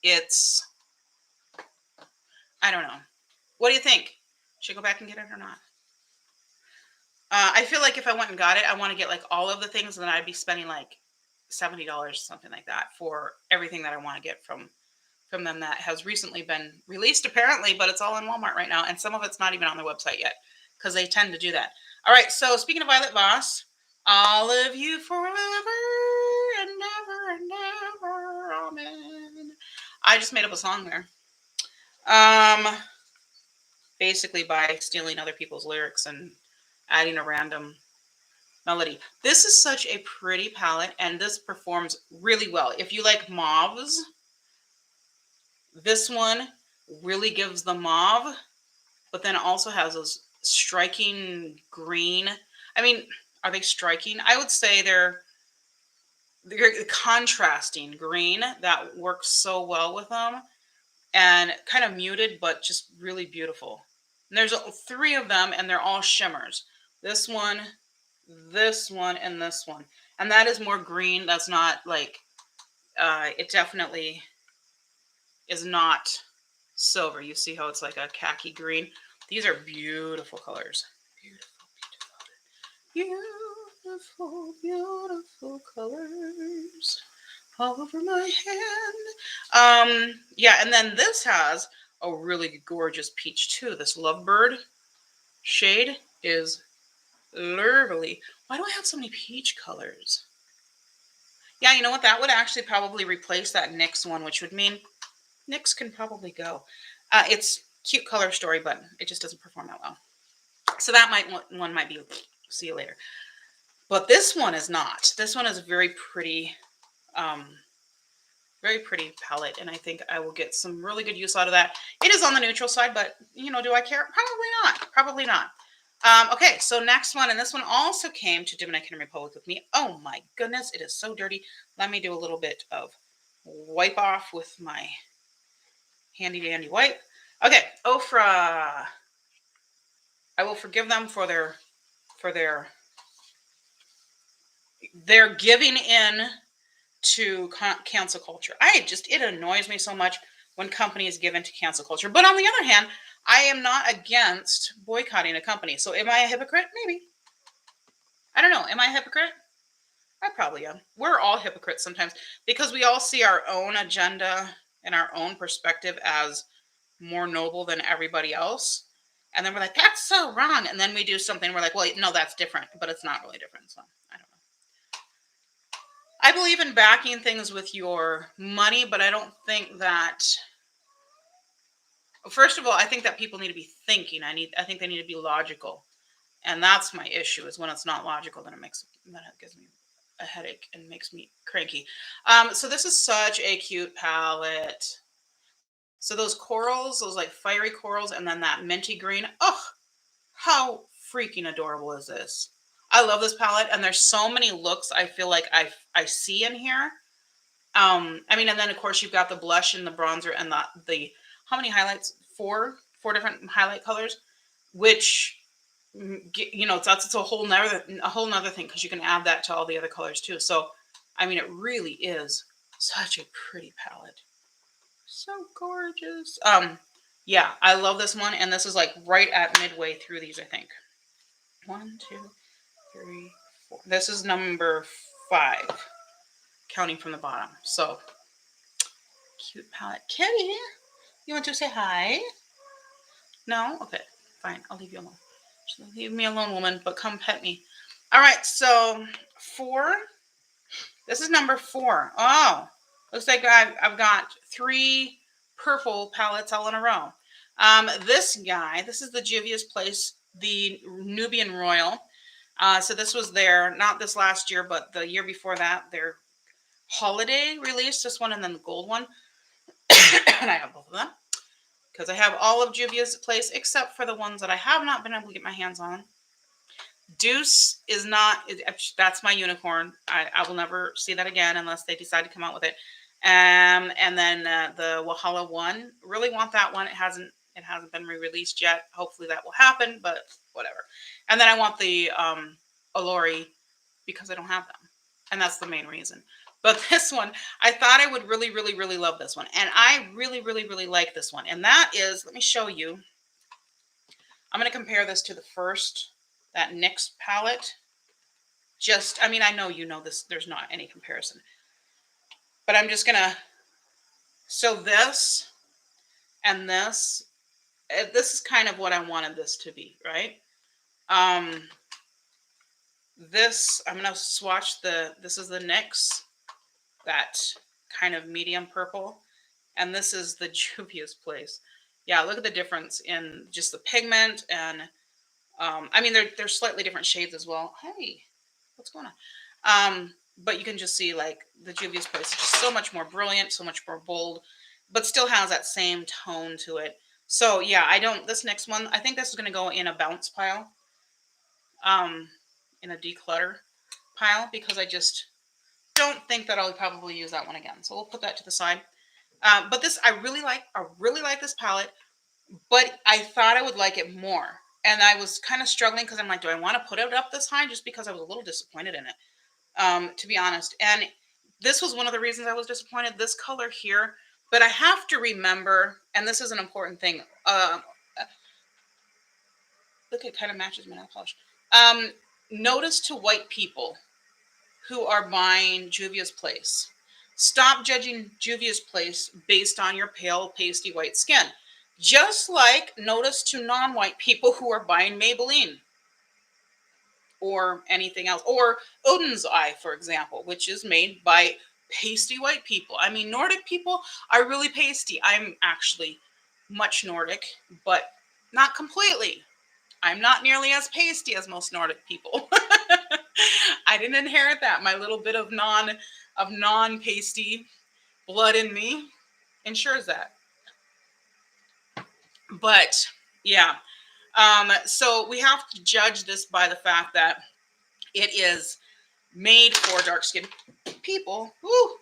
it's, I don't know. What do you think? Should I go back and get it or not? I feel like if I went and got it, I want to get like all of the things, and then I'd be spending like $70, something like that, for everything that I want to get from them that has recently been released, apparently, but it's all in Walmart right now, and some of it's not even on their website yet because they tend to do that. All right, so speaking of Violet Voss, all of you forever and never and never, amen. I just made up a song there. Basically by stealing other people's lyrics and adding a random melody. This is such a pretty palette, and this performs really well. If you like mauves, this one really gives the mauve, but then it also has those striking green. I mean, are they striking? I would say they're contrasting green that works so well with them, and kind of muted, but just really beautiful. And there's three of them, and they're all shimmers. This one, and this one. And that is more green. That's not like, it definitely is not silver. You see how it's like a khaki green? These are beautiful colors. Beautiful, beautiful colors all over my hand. Yeah, and then this has a really gorgeous peach too. This Lovebird shade is lovely. Why do I have so many peach colors? Yeah, you know what? That would actually probably replace that NYX one, which would mean NYX can probably go. It's cute color story, but it just doesn't perform that well. So that one might be, see you later. But this one is not. This one is very pretty palette, and I think I will get some really good use out of that. It is on the neutral side, but do I care? Probably not. Okay, so next one, and this one also came to Dominican Republic with me. Oh my goodness, it is so dirty. Let me do a little bit of wipe off with my handy dandy wipe. Okay, Ofra. I will forgive them for their giving in to cancel culture. It annoys me so much when companies give in to cancel culture. But on the other hand, I am not against boycotting a company. So am I a hypocrite? Maybe. I don't know. Am I a hypocrite? I probably am. We're all hypocrites sometimes because we all see our own agenda and our own perspective as more noble than everybody else. And then we're like, that's so wrong. And then we do something. We're like, well, no, that's different, but it's not really different. So I don't know. I believe in backing things with your money, but I don't think that. First of all, I think that people need to be thinking. I think they need to be logical, and that's my issue. Is when it's not logical, then it gives me a headache and makes me cranky. So this is such a cute palette. So those corals, those like fiery corals, and then that minty green. Oh, how freaking adorable is this? I love this palette, and there's so many looks I feel like I see in here. I mean, and then of course you've got the blush and the bronzer and the how many highlights? Four different highlight colors, which it's a whole nother thing because you can add that to all the other colors too. So, I mean, it really is such a pretty palette. So gorgeous. Yeah, I love this one, and this is like right at midway through these, I think. 1, 2, 3, 4. This is number 5, counting from the bottom. So, cute palette. Kitty, you want to say hi? No? Okay, fine. I'll leave you alone. Just leave me alone, woman, but come pet me. All right, so 4. This is number 4. Oh, looks like I've got 3 purple palettes all in a row. This guy, this is the Juvia's Place, the Nubian Royal. So this was their, not this last year, but the year before that, their holiday release, this one and then the gold one. And I have both of them because I have all of Juvia's Place except for the ones that I have not been able to get my hands on. Deuce is not, that's my unicorn. I will never see that again unless they decide to come out with it. And then the Wahala one, really want that one. It hasn't been re-released yet. Hopefully that will happen, but whatever. And then I want the Alluri because I don't have them. And that's the main reason. But this one, I thought I would really, really, really love this one. And I really, really, really like this one. And that is, let me show you. I'm going to compare this to the first, that NYX palette. Just, I mean, I know you know this, there's not any comparison. But I'm just going to, so this and this is kind of what I wanted this to be, right? This, I'm going to swatch this is the NYX, that kind of medium purple. And this is the Juvia's Place. Yeah, look at the difference in just the pigment. And I mean, they're slightly different shades as well. Hey, what's going on? But you can just see like the Juvia's Place is just so much more brilliant, so much more bold, but still has that same tone to it. So yeah, this next one, I think this is going to go in a bounce pile, in a declutter pile, because I just don't think that I'll probably use that one again. So we'll put that to the side. But this, I really like this palette, but I thought I would like it more. And I was kind of struggling because I'm like, do I want to put it up this high? Just because I was a little disappointed in it, to be honest. And this was one of the reasons I was disappointed, this color here. But I have to remember, and this is an important thing. Look, it kind of matches my nail polish. Notice to white people who are buying Juvia's Place. Stop judging Juvia's Place based on your pale, pasty white skin. Just like notice to non-white people who are buying Maybelline or anything else. Or Odin's Eye, for example, which is made by pasty white people. I mean, Nordic people are really pasty. I'm actually much Nordic, but not completely. I'm not nearly as pasty as most Nordic people. I didn't inherit that. My little bit of non-pasty blood in me ensures that. But yeah, so we have to judge this by the fact that it is made for dark skinned people. Woo,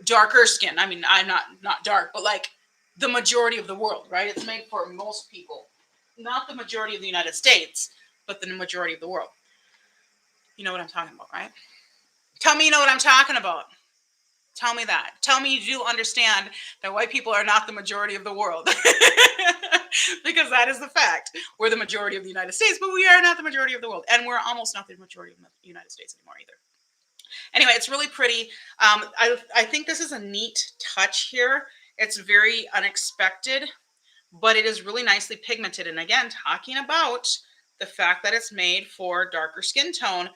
darker skin. I mean, I'm not dark, but like the majority of the world, right? It's made for most people, not the majority of the United States, but the majority of the world. You know what I'm talking about, right? Tell me you know what I'm talking about. Tell me that. Tell me you do understand that white people are not the majority of the world. Because that is the fact. We're the majority of the United States, but we are not the majority of the world. And we're almost not the majority of the United States anymore either. Anyway, it's really pretty. I think this is a neat touch here. It's very unexpected, but it is really nicely pigmented. And again, talking about the fact that it's made for darker skin tone,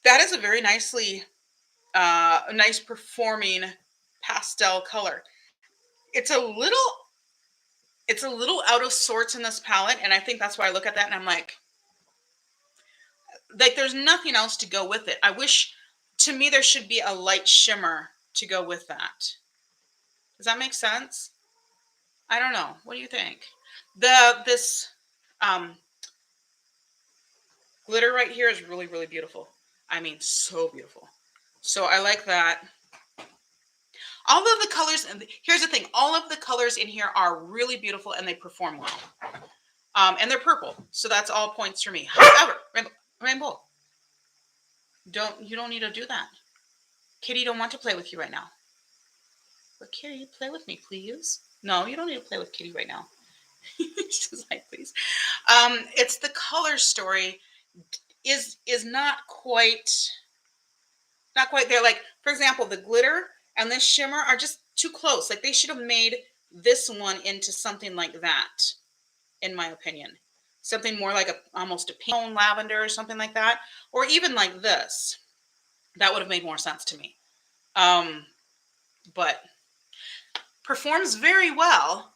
that is a very nice performing pastel color. It's a little out of sorts in this palette, and I think that's why I look at that and I'm like there's nothing else to go with it. I wish, to me, there should be a light shimmer to go with that. Does that make sense? I don't know. What do you think? This glitter right here is really, really beautiful. I mean, so beautiful. So I like that. All of the colors, and here's the thing, all of the colors in here are really beautiful and they perform well. And they're purple, so that's all points for me. However, Rainbow, you don't need to do that. Kitty don't want to play with you right now. But Kitty, play with me, please. No, you don't need to play with Kitty right now. She's like, please. It's the color story is not quite not quite there. Like, for example, the glitter and this shimmer are just too close. Like, they should have made this one into something like that, in my opinion. Something more like a almost a pink lavender or something like that, or even like this. That would have made more sense to me. Um, but performs very well.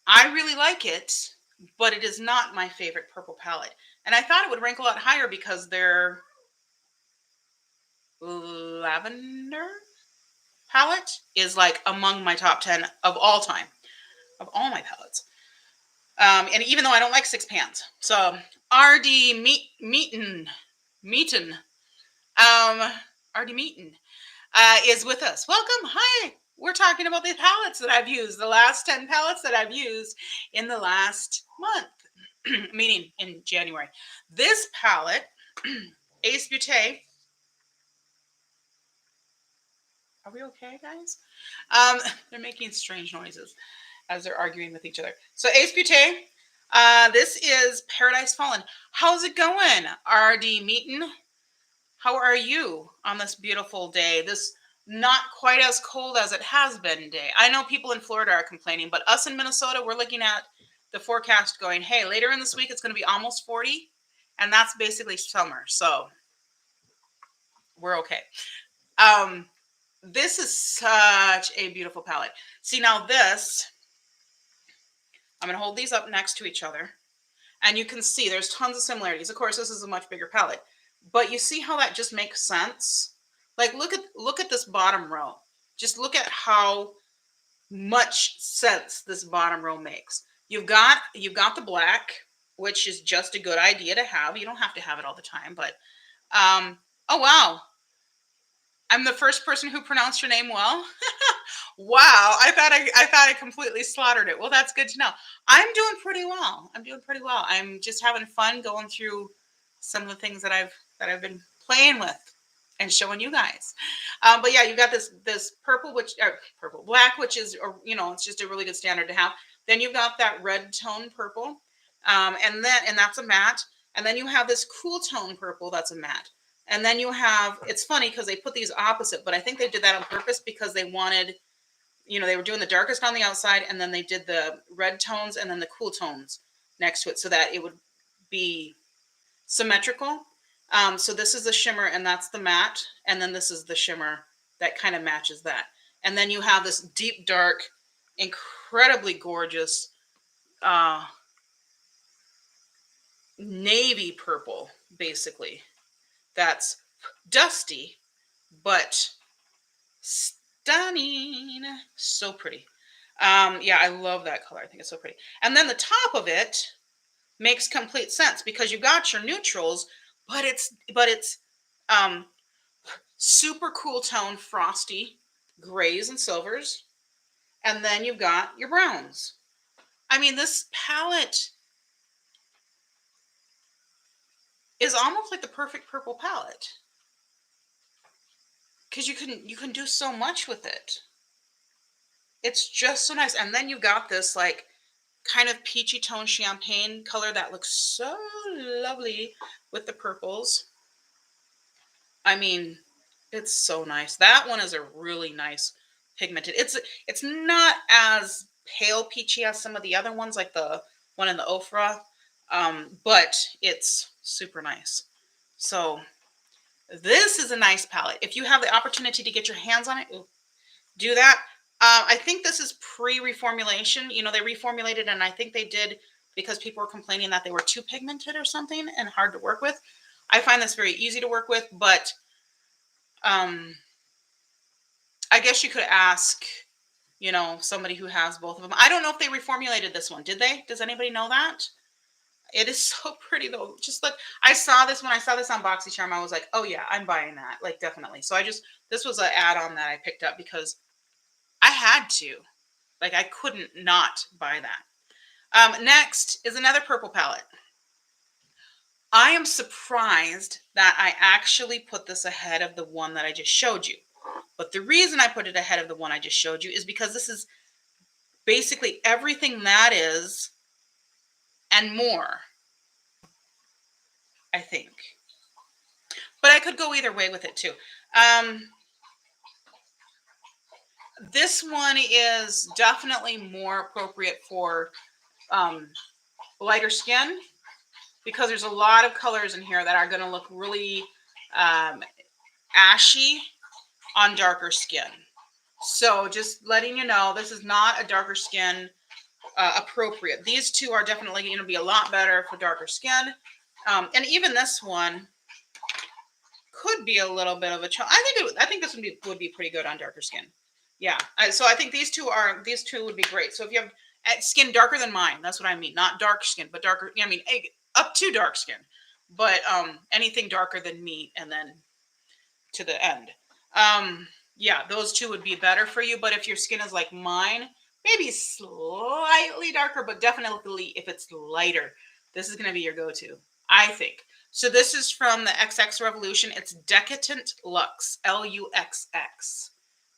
I really like it, but it is not my favorite purple palette. And I thought it would rank a lot higher because their lavender palette is like among my top 10 of all time, of all my palettes. And even though I don't like six pans. So RD Meaton, RD Meaton is with us. Welcome. Hi. We're talking about the palettes that I've used, the last 10 palettes that I've used in the last month, meaning in January. This palette, Ace Beauté. Are we okay, guys? They're making strange noises as they're arguing with each other. So Ace Beauté, this is Paradise Fallen. How's it going, RD Meaton? How are you on this beautiful day? This not quite as cold as it has been day. I know people in Florida are complaining, but us in Minnesota, we're looking at the forecast going, hey, later in this week, it's going to be almost 40. And that's basically summer. So we're okay. This is such a beautiful palette. See, now this, I'm going to hold these up next to each other. And you can see there's tons of similarities. Of course, this is a much bigger palette. But you see how that just makes sense? Like, look at this bottom row. Just look at how much sense this bottom row makes. You've got the black, which is just a good idea to have. You don't have to have it all the time, but oh wow. I'm the first person who pronounced your name well. Wow, I thought I completely slaughtered it. Well, that's good to know. I'm doing pretty well. I'm just having fun going through some of the things that I've been playing with and showing you guys. But yeah, you got this purple, purple black, which is, it's just a really good standard to have. Then you've got that red tone purple, and that's a matte. And then you have this cool tone purple that's a matte. And then you have, it's funny because they put these opposite, but I think they did that on purpose because they wanted, they were doing the darkest on the outside, and then they did the red tones and then the cool tones next to it so that it would be symmetrical. So this is the shimmer and that's the matte. And then this is the shimmer that kind of matches that. And then you have this deep, dark, incredibly gorgeous navy purple, basically. That's dusty, but stunning. So pretty. Yeah, I love that color. I think it's so pretty. And then the top of it makes complete sense because you got your neutrals, but it's super cool tone frosty grays and silvers. And then you've got your browns. I mean, this palette is almost like the perfect purple palette because you can do so much with it. It's just so nice. And then you got this like kind of peachy tone champagne color that looks so lovely with the purples. I mean, it's so nice. That one is a really nice pigmented. It's not as pale peachy as some of the other ones, like the one in the Ofra, but it's super nice. So this is a nice palette. If you have the opportunity to get your hands on it, do that. I think this is pre-reformulation. They reformulated, and I think they did because people were complaining that they were too pigmented or something and hard to work with. I find this very easy to work with, but I guess you could ask, somebody who has both of them. I don't know if they reformulated this one. Did they? Does anybody know that? It is so pretty though. Just look, I saw this when I saw this on BoxyCharm. I was like, oh yeah, I'm buying that. Like definitely. So this was an add-on that I picked up because I had to. Like I couldn't not buy that. Next is another purple palette. I am surprised that I actually put this ahead of the one that I just showed you. But the reason I put it ahead of the one I just showed you is because this is basically everything that is and more, I think. but I could go either way with it too. Um, this one is definitely more appropriate for um, lighter skin because there's a lot of colors in here that are going to look really um, ashy on darker skin. So just letting you know, this is not a darker skin appropriate. These two are definitely going to be a lot better for darker skin. And even this one could be a little bit of a challenge. I think this would be pretty good on darker skin. Yeah. So I think these two would be great. So if you have skin darker than mine, that's what I mean. Not dark skin, but darker. I mean, up to dark skin, but anything darker than me, and then to the end. Yeah, those two would be better for you. But if your skin is like mine, maybe slightly darker, but definitely if it's lighter, this is going to be your go-to, I think. So this is from the XX Revolution. It's Decadent Luxe, Luxx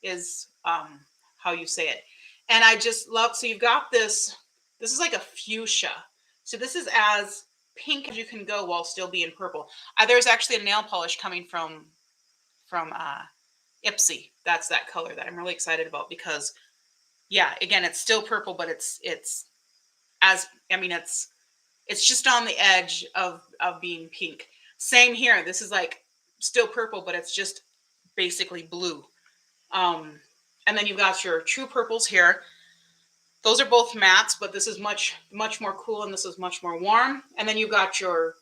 is how you say it. And I just love, so you've got this is like a fuchsia. So this is as pink as you can go while still being purple. There's actually a nail polish coming from Ipsy. That's that color that I'm really excited about because yeah, again, it's still purple, but it's as I mean it's just on the edge of being pink. Same here. This is like still purple, but it's just basically blue. Um, and then you've got your true purples here. Those are both mattes, but this is much more cool, and this is much more warm. And then you've got your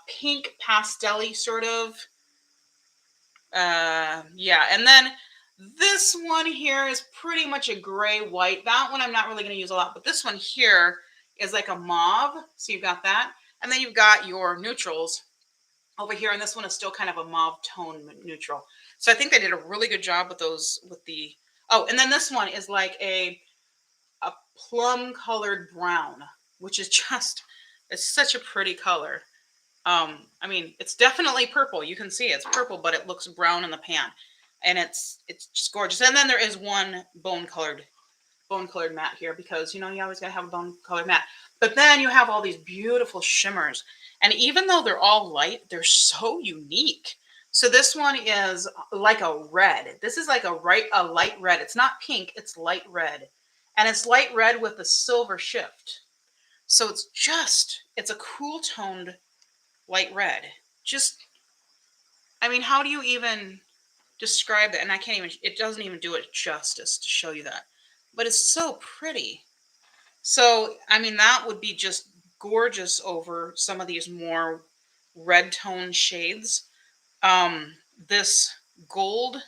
pink pastel sort of yeah, and then this one here is pretty much a gray white. That one I'm not really going to use a lot, but this one here is like a mauve. So you've got that. And then you've got your neutrals over here, and this one is still kind of a mauve tone neutral. So I think they did a really good job with those with the oh, and then this one is like a plum colored brown, which is just it's such a pretty color. I mean, it's definitely purple. You can see it's purple, but it looks brown in the pan, and it's just gorgeous. And then there is one bone colored matte here because you know you always gotta have a bone colored matte. But then you have all these beautiful shimmers, and even though they're all light, they're so unique. So this one is like a red. This is like a light red. It's not pink. It's light red, and it's light red with a silver shift. So it's a cool toned light red. Just, I mean, how do you even describe that? And I can't even, it doesn't even do it justice to show you that. But it's so pretty. So, I mean, that would be just gorgeous over some of these more red tone shades. Um, this gold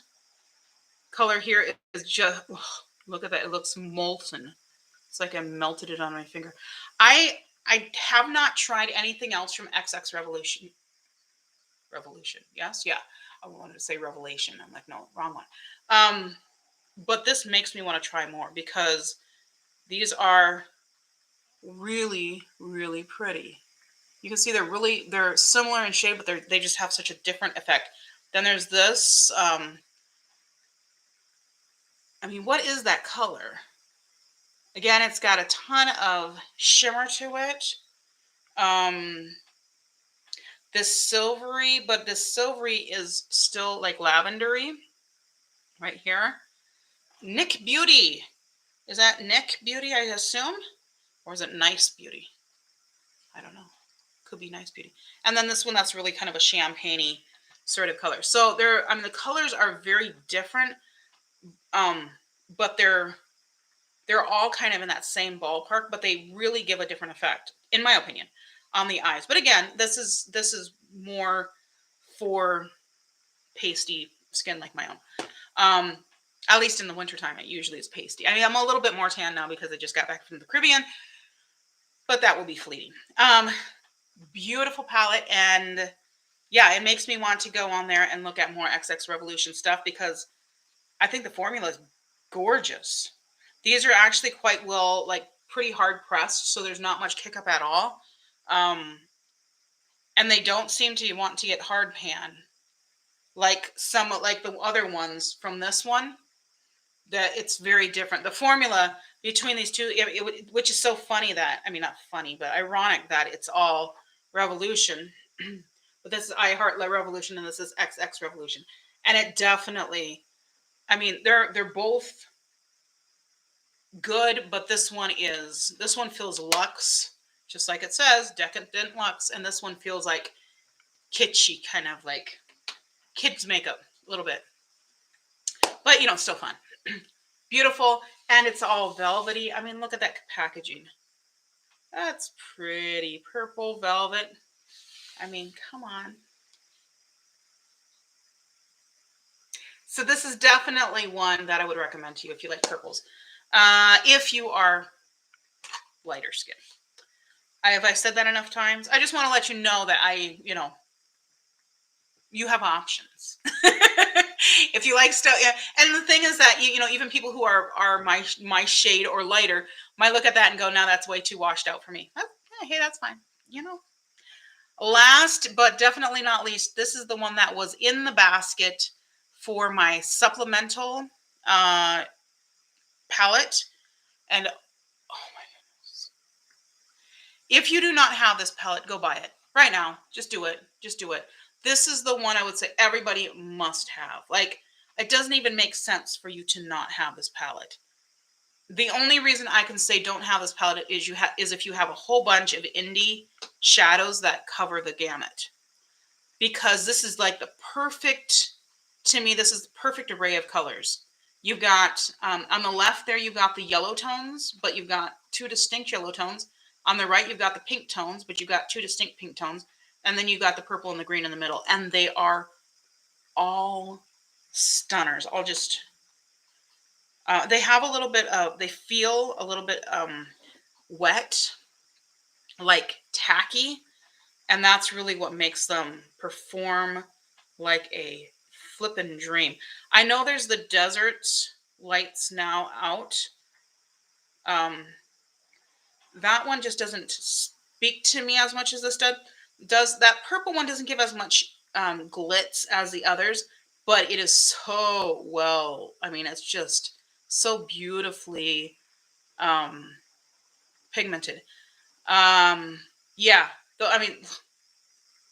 color here is just, oh, look at that. It looks molten. It's like I melted it on my finger. I I have not tried anything else from XX Revolution. Yes, yeah. I wanted to say Revelation. I'm like, no, wrong one. Um, but this makes me want to try more because these are really, really pretty. You can see they're similar in shape, but they just have such a different effect. Then there's this. I mean, what is that color? Again, it's got a ton of shimmer to it. Um, this silvery is still like lavendery right here. Nick Beauty. Is that Nick Beauty, I assume? Or is it Nice Beauty? I don't know. Could be Nice Beauty. And then this one that's really kind of a champagne sort of color. So I mean the colors are very different. Um, but they're all kind of in that same ballpark, but they really give a different effect, in my opinion, on the eyes. But again, this is more for pasty skin like my own. Um, at least in the wintertime, it usually is pasty. I mean, I'm a little bit more tan now because I just got back from the Caribbean, but that will be fleeting. Beautiful palette. And yeah, it makes me want to go on there and look at more XX Revolution stuff because I think the formula is gorgeous. These are actually quite well, like pretty hard pressed, so there's not much kick up at all. Um, and they don't seem to want to get hard pan like the other ones from this one. That it's very different. The formula between these two, which is so funny that I mean not funny, but ironic that it's all Revolution. but this is I Heart Revolution and this is XX Revolution. And it definitely, I mean, they're both good, but this one feels luxe, just like it says, decadent luxe, and this one feels like kitschy, kind of like kids makeup a little bit, but still fun. Beautiful, and it's all velvety. I mean, look at that packaging. That's pretty. Purple velvet. I mean, come on. So this is definitely one that I would recommend to you if you like purples. If you are lighter skin. Have I said that enough times? I just want to let you know that you have options. If you like stuff, yeah. And the thing is that even people who are my shade or lighter might look at that and go, "No, that's way too washed out for me." Oh, yeah, hey, that's fine. Last but definitely not least, this is the one that was in the basket for my supplemental uh, palette. And oh my goodness, if you do not have this palette, go buy it right now. Just do it. Just do it. This is the one I would say everybody must have. Like, it doesn't even make sense for you to not have this palette. The only reason I can say don't have this palette is if you have a whole bunch of indie shadows that cover the gamut. Because this is like to me, this is the perfect array of colors. You've got, on the left there, you've got the yellow tones, but you've got two distinct yellow tones. On the right, you've got the pink tones, but you've got two distinct pink tones. And then you've got the purple and the green in the middle. And they are all stunners. They have a little bit of, they feel a little bit wet, like tacky. And that's really what makes them perform like a flippin' dream. I know there's the desert lights now out. That one just doesn't speak to me as much as this does. That purple one doesn't give as much glitz as the others, but it is so well. I mean, it's just so beautifully pigmented. Yeah, though, I mean,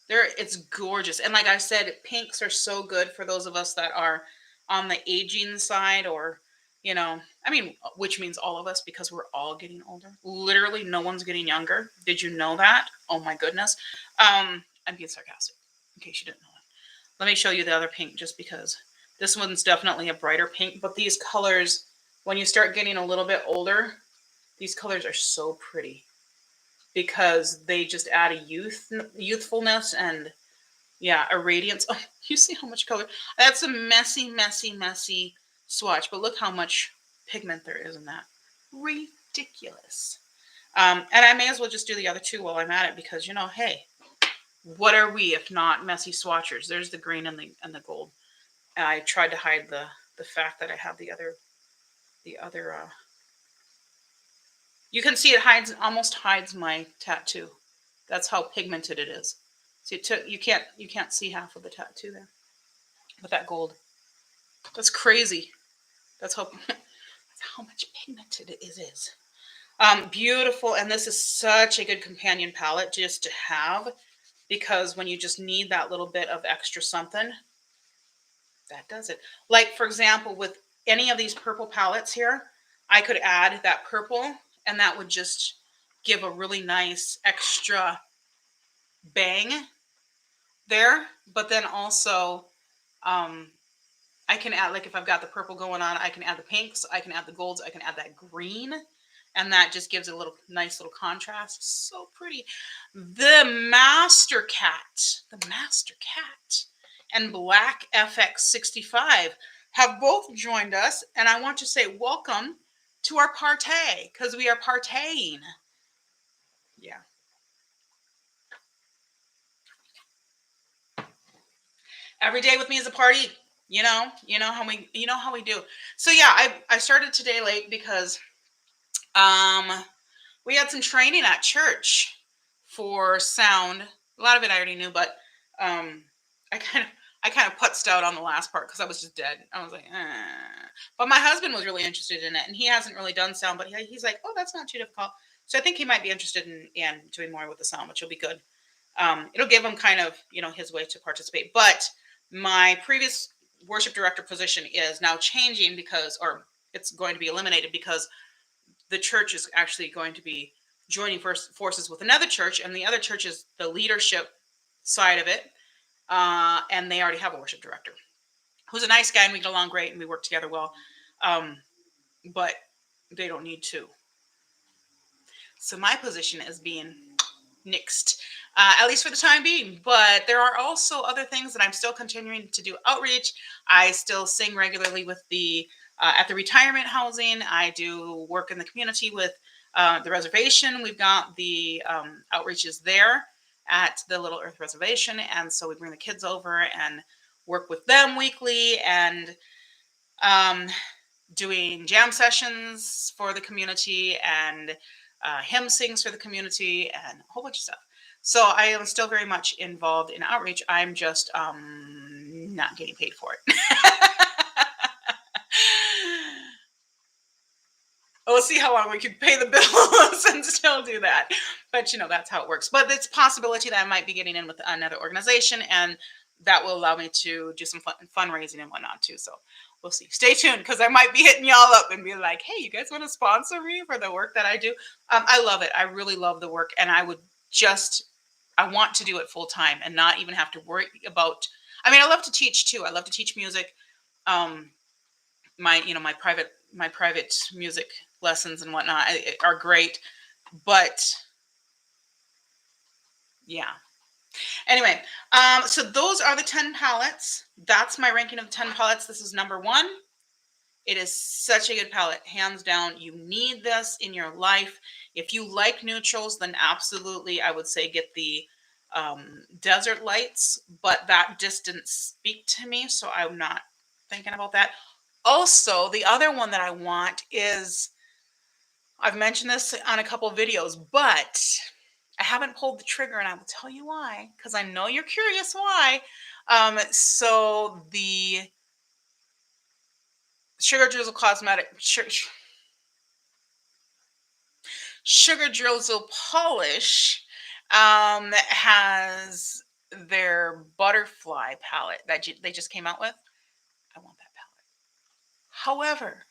it's gorgeous. And like I said, pinks are so good for those of us that are on the aging side, or I mean, which means all of us, because we're all getting older. Literally no one's getting younger. Did you know that? Oh my goodness. I'm being sarcastic in case you didn't know that. Let me show you the other pink, just because this one's definitely a brighter pink, but these colors, when you start getting a little bit older, these colors are so pretty, because they just add a youthfulness, and yeah, a radiance. Oh, you see how much color? That's a messy, messy, messy swatch, but look how much pigment there is in that. Ridiculous. And I may as well just do the other two while I'm at it, because hey, what are we if not messy swatchers? There's the green and the gold. And I tried to hide the fact that I have the other. You can see it almost hides my tattoo. That's how pigmented it is. So you can't see half of the tattoo there with that gold. That's crazy. That's how much pigmented it is. Beautiful, and this is such a good companion palette just to have, because when you just need that little bit of extra something, that does it. Like, for example, with any of these purple palettes here, I could add that purple, and that would just give a really nice extra bang there. But then also, I can add, like, if I've got the purple going on, I can add the pinks, I can add the golds, I can add that green, and that just gives it a nice little contrast. So pretty. The Master Cat and Black FX65 have both joined us, and I want to say welcome to our partay, because we are partaying. Yeah. Every day with me is a party. You know how we do. So yeah, I started today late because we had some training at church for sound. A lot of it I already knew, but I kind of putzed out on the last part because I was just dead. I was like, but my husband was really interested in it, and he hasn't really done sound, but he's like, oh, that's not too difficult. So I think he might be interested in doing more with the sound, which will be good. It'll give him kind of, his way to participate. But my previous worship director position is now changing or it's going to be eliminated because the church is actually going to be joining forces with another church, and the other church is the leadership side of it. And they already have a worship director who's a nice guy, and we get along great and we work together well. But they don't need to. So my position is being nixed, at least for the time being. But there are also other things that I'm still continuing to do outreach. I still sing regularly with at the retirement housing. I do work in the community with the reservation. We've got the outreaches there at the Little Earth Reservation. And so we bring the kids over and work with them weekly, and doing jam sessions for the community, and hymn sings for the community, and a whole bunch of stuff. So I am still very much involved in outreach. I'm just not getting paid for it. We'll see how long we can pay the bills and still do that. But that's how it works. But it's a possibility that I might be getting in with another organization, and that will allow me to do some fundraising and whatnot too. So we'll see. Stay tuned, because I might be hitting y'all up and be like, hey, you guys want to sponsor me for the work that I do? I love it. I really love the work. And I want to do it full time and not even have to worry about, I love to teach too. I love to teach music. My private music lessons and whatnot are great. But yeah. Anyway, so those are the 10 palettes. That's my ranking of the 10 palettes. This is number 1. It is such a good palette, hands down. You need this in your life. If you like neutrals, then absolutely, I would say get the Desert Lights, but that just didn't speak to me, so I'm not thinking about that. Also, the other one that I want is, I've mentioned this on a couple of videos, but I haven't pulled the trigger, and I will tell you why, because I know you're curious why. So the Sugar Drizzle Sugar Drizzle Polish has their butterfly palette that they just came out with. I want that palette. However,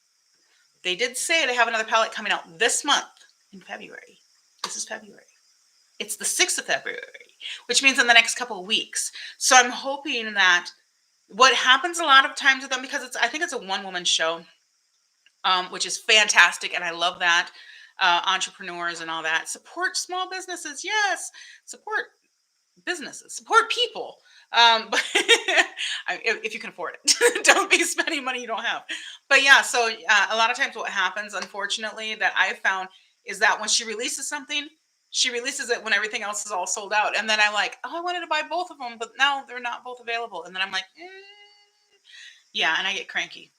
they did say they have another palette coming out this month in February. This is February. It's the 6th of February, which means in the next couple of weeks. So I'm hoping that what happens a lot of times with them, because I think it's a one-woman show, which is fantastic, and I love that. Entrepreneurs and all that. Support small businesses. Yes. Support businesses. Support people. But if you can afford it. Don't be spending money you don't have. But yeah, so a lot of times what happens, unfortunately, that I've found is that when she releases something, she releases it when everything else is all sold out. And then I'm like, oh, I wanted to buy both of them, but now they're not both available. And then I'm like, yeah, and I get cranky.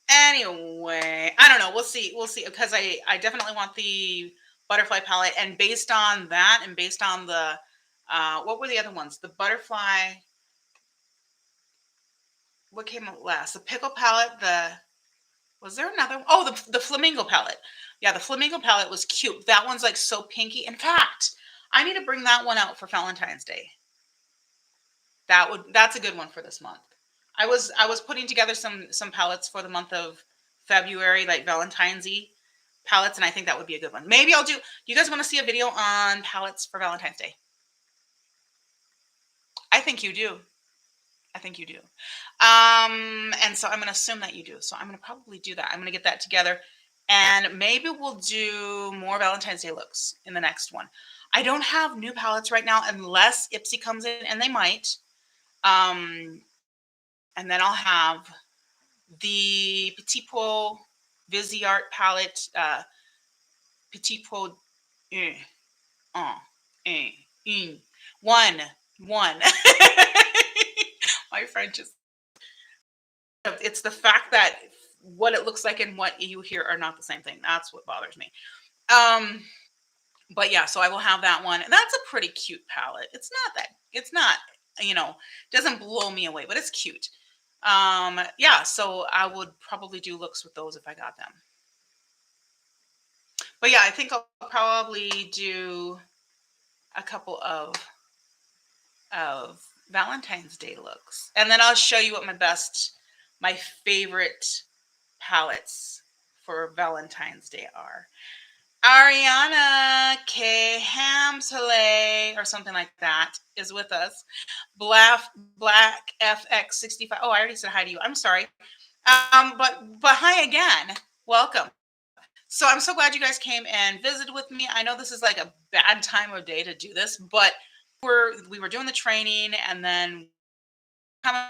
Anyway, I don't know. We'll see. Because I definitely want the butterfly palette. And based on that, and based on the, what were the other ones? The butterfly, what came out last? The pickle palette, was there another one? Oh, the flamingo palette. Yeah, the flamingo palette was cute. That one's like so pinky. In fact, I need to bring that one out for Valentine's Day. That's a good one for this month. I was putting together some palettes for the month of February, like Valentine's-y palettes, and I think that would be a good one. Maybe I'll do. You guys want to see a video on palettes for Valentine's Day? I think you do. And so I'm going to assume that you do. So I'm going to probably do that. I'm going to get that together, and maybe we'll do more Valentine's Day looks in the next one. I don't have new palettes right now unless Ipsy comes in, and they might. And then I'll have the Petit Pot Viseart palette, Petit Pot, one. My French is. It's the fact that what it looks like and what you hear are not the same thing. That's what bothers me. But yeah, so I will have that one. That's a pretty cute palette. It's not, doesn't blow me away, but it's cute. Yeah, so I would probably do looks with those if I got them. But yeah, I think I'll probably do a couple of Valentine's Day looks. And then I'll show you what my favorite palettes for Valentine's Day are. Ariana K. Hamsley or something like that is with us. Black FX65. Oh, I already said hi to you. I'm sorry. But hi again. Welcome. So I'm so glad you guys came and visited with me. I know this is like a bad time of day to do this, but we were doing the training and then coming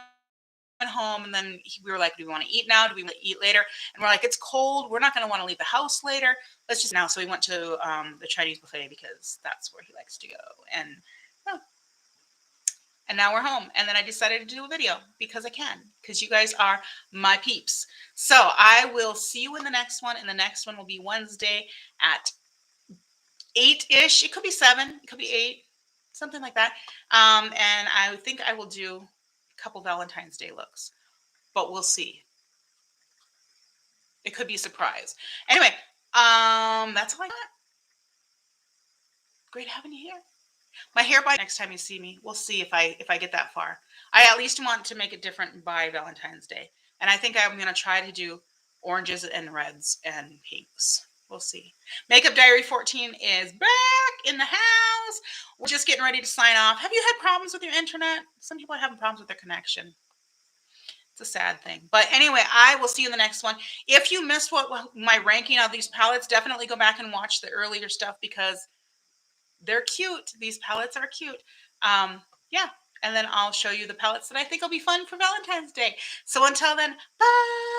home and then we were like, do we want to eat now? Do we want to eat later? And we're like, it's cold. We're not going to want to leave the house later. Let's just now. So we went to the Chinese buffet because that's where he likes to go. And oh, and now we're home. And then I decided to do a video because I can, because you guys are my peeps. So I will see you in the next one. And the next one will be Wednesday at 8-ish. It could be 7. It could be 8. Something like that. And I think I will do a couple Valentine's Day looks. But we'll see. It could be a surprise. Anyway, that's all I got. Great having you here. My hair by next time you see me. We'll see if I get that far. I at least want to make it different by Valentine's Day. And I think I'm gonna try to do oranges and reds and pinks. We'll see. Makeup Diary 14 is back in the house. We're just getting ready to sign off. Have you had problems with your internet? Some people are having problems with their connection. It's a sad thing. But anyway, I will see you in the next one. If you missed what my ranking of these palettes, definitely go back and watch the earlier stuff because they're cute. These palettes are cute. Yeah. And then I'll show you the palettes that I think will be fun for Valentine's Day. So until then, bye.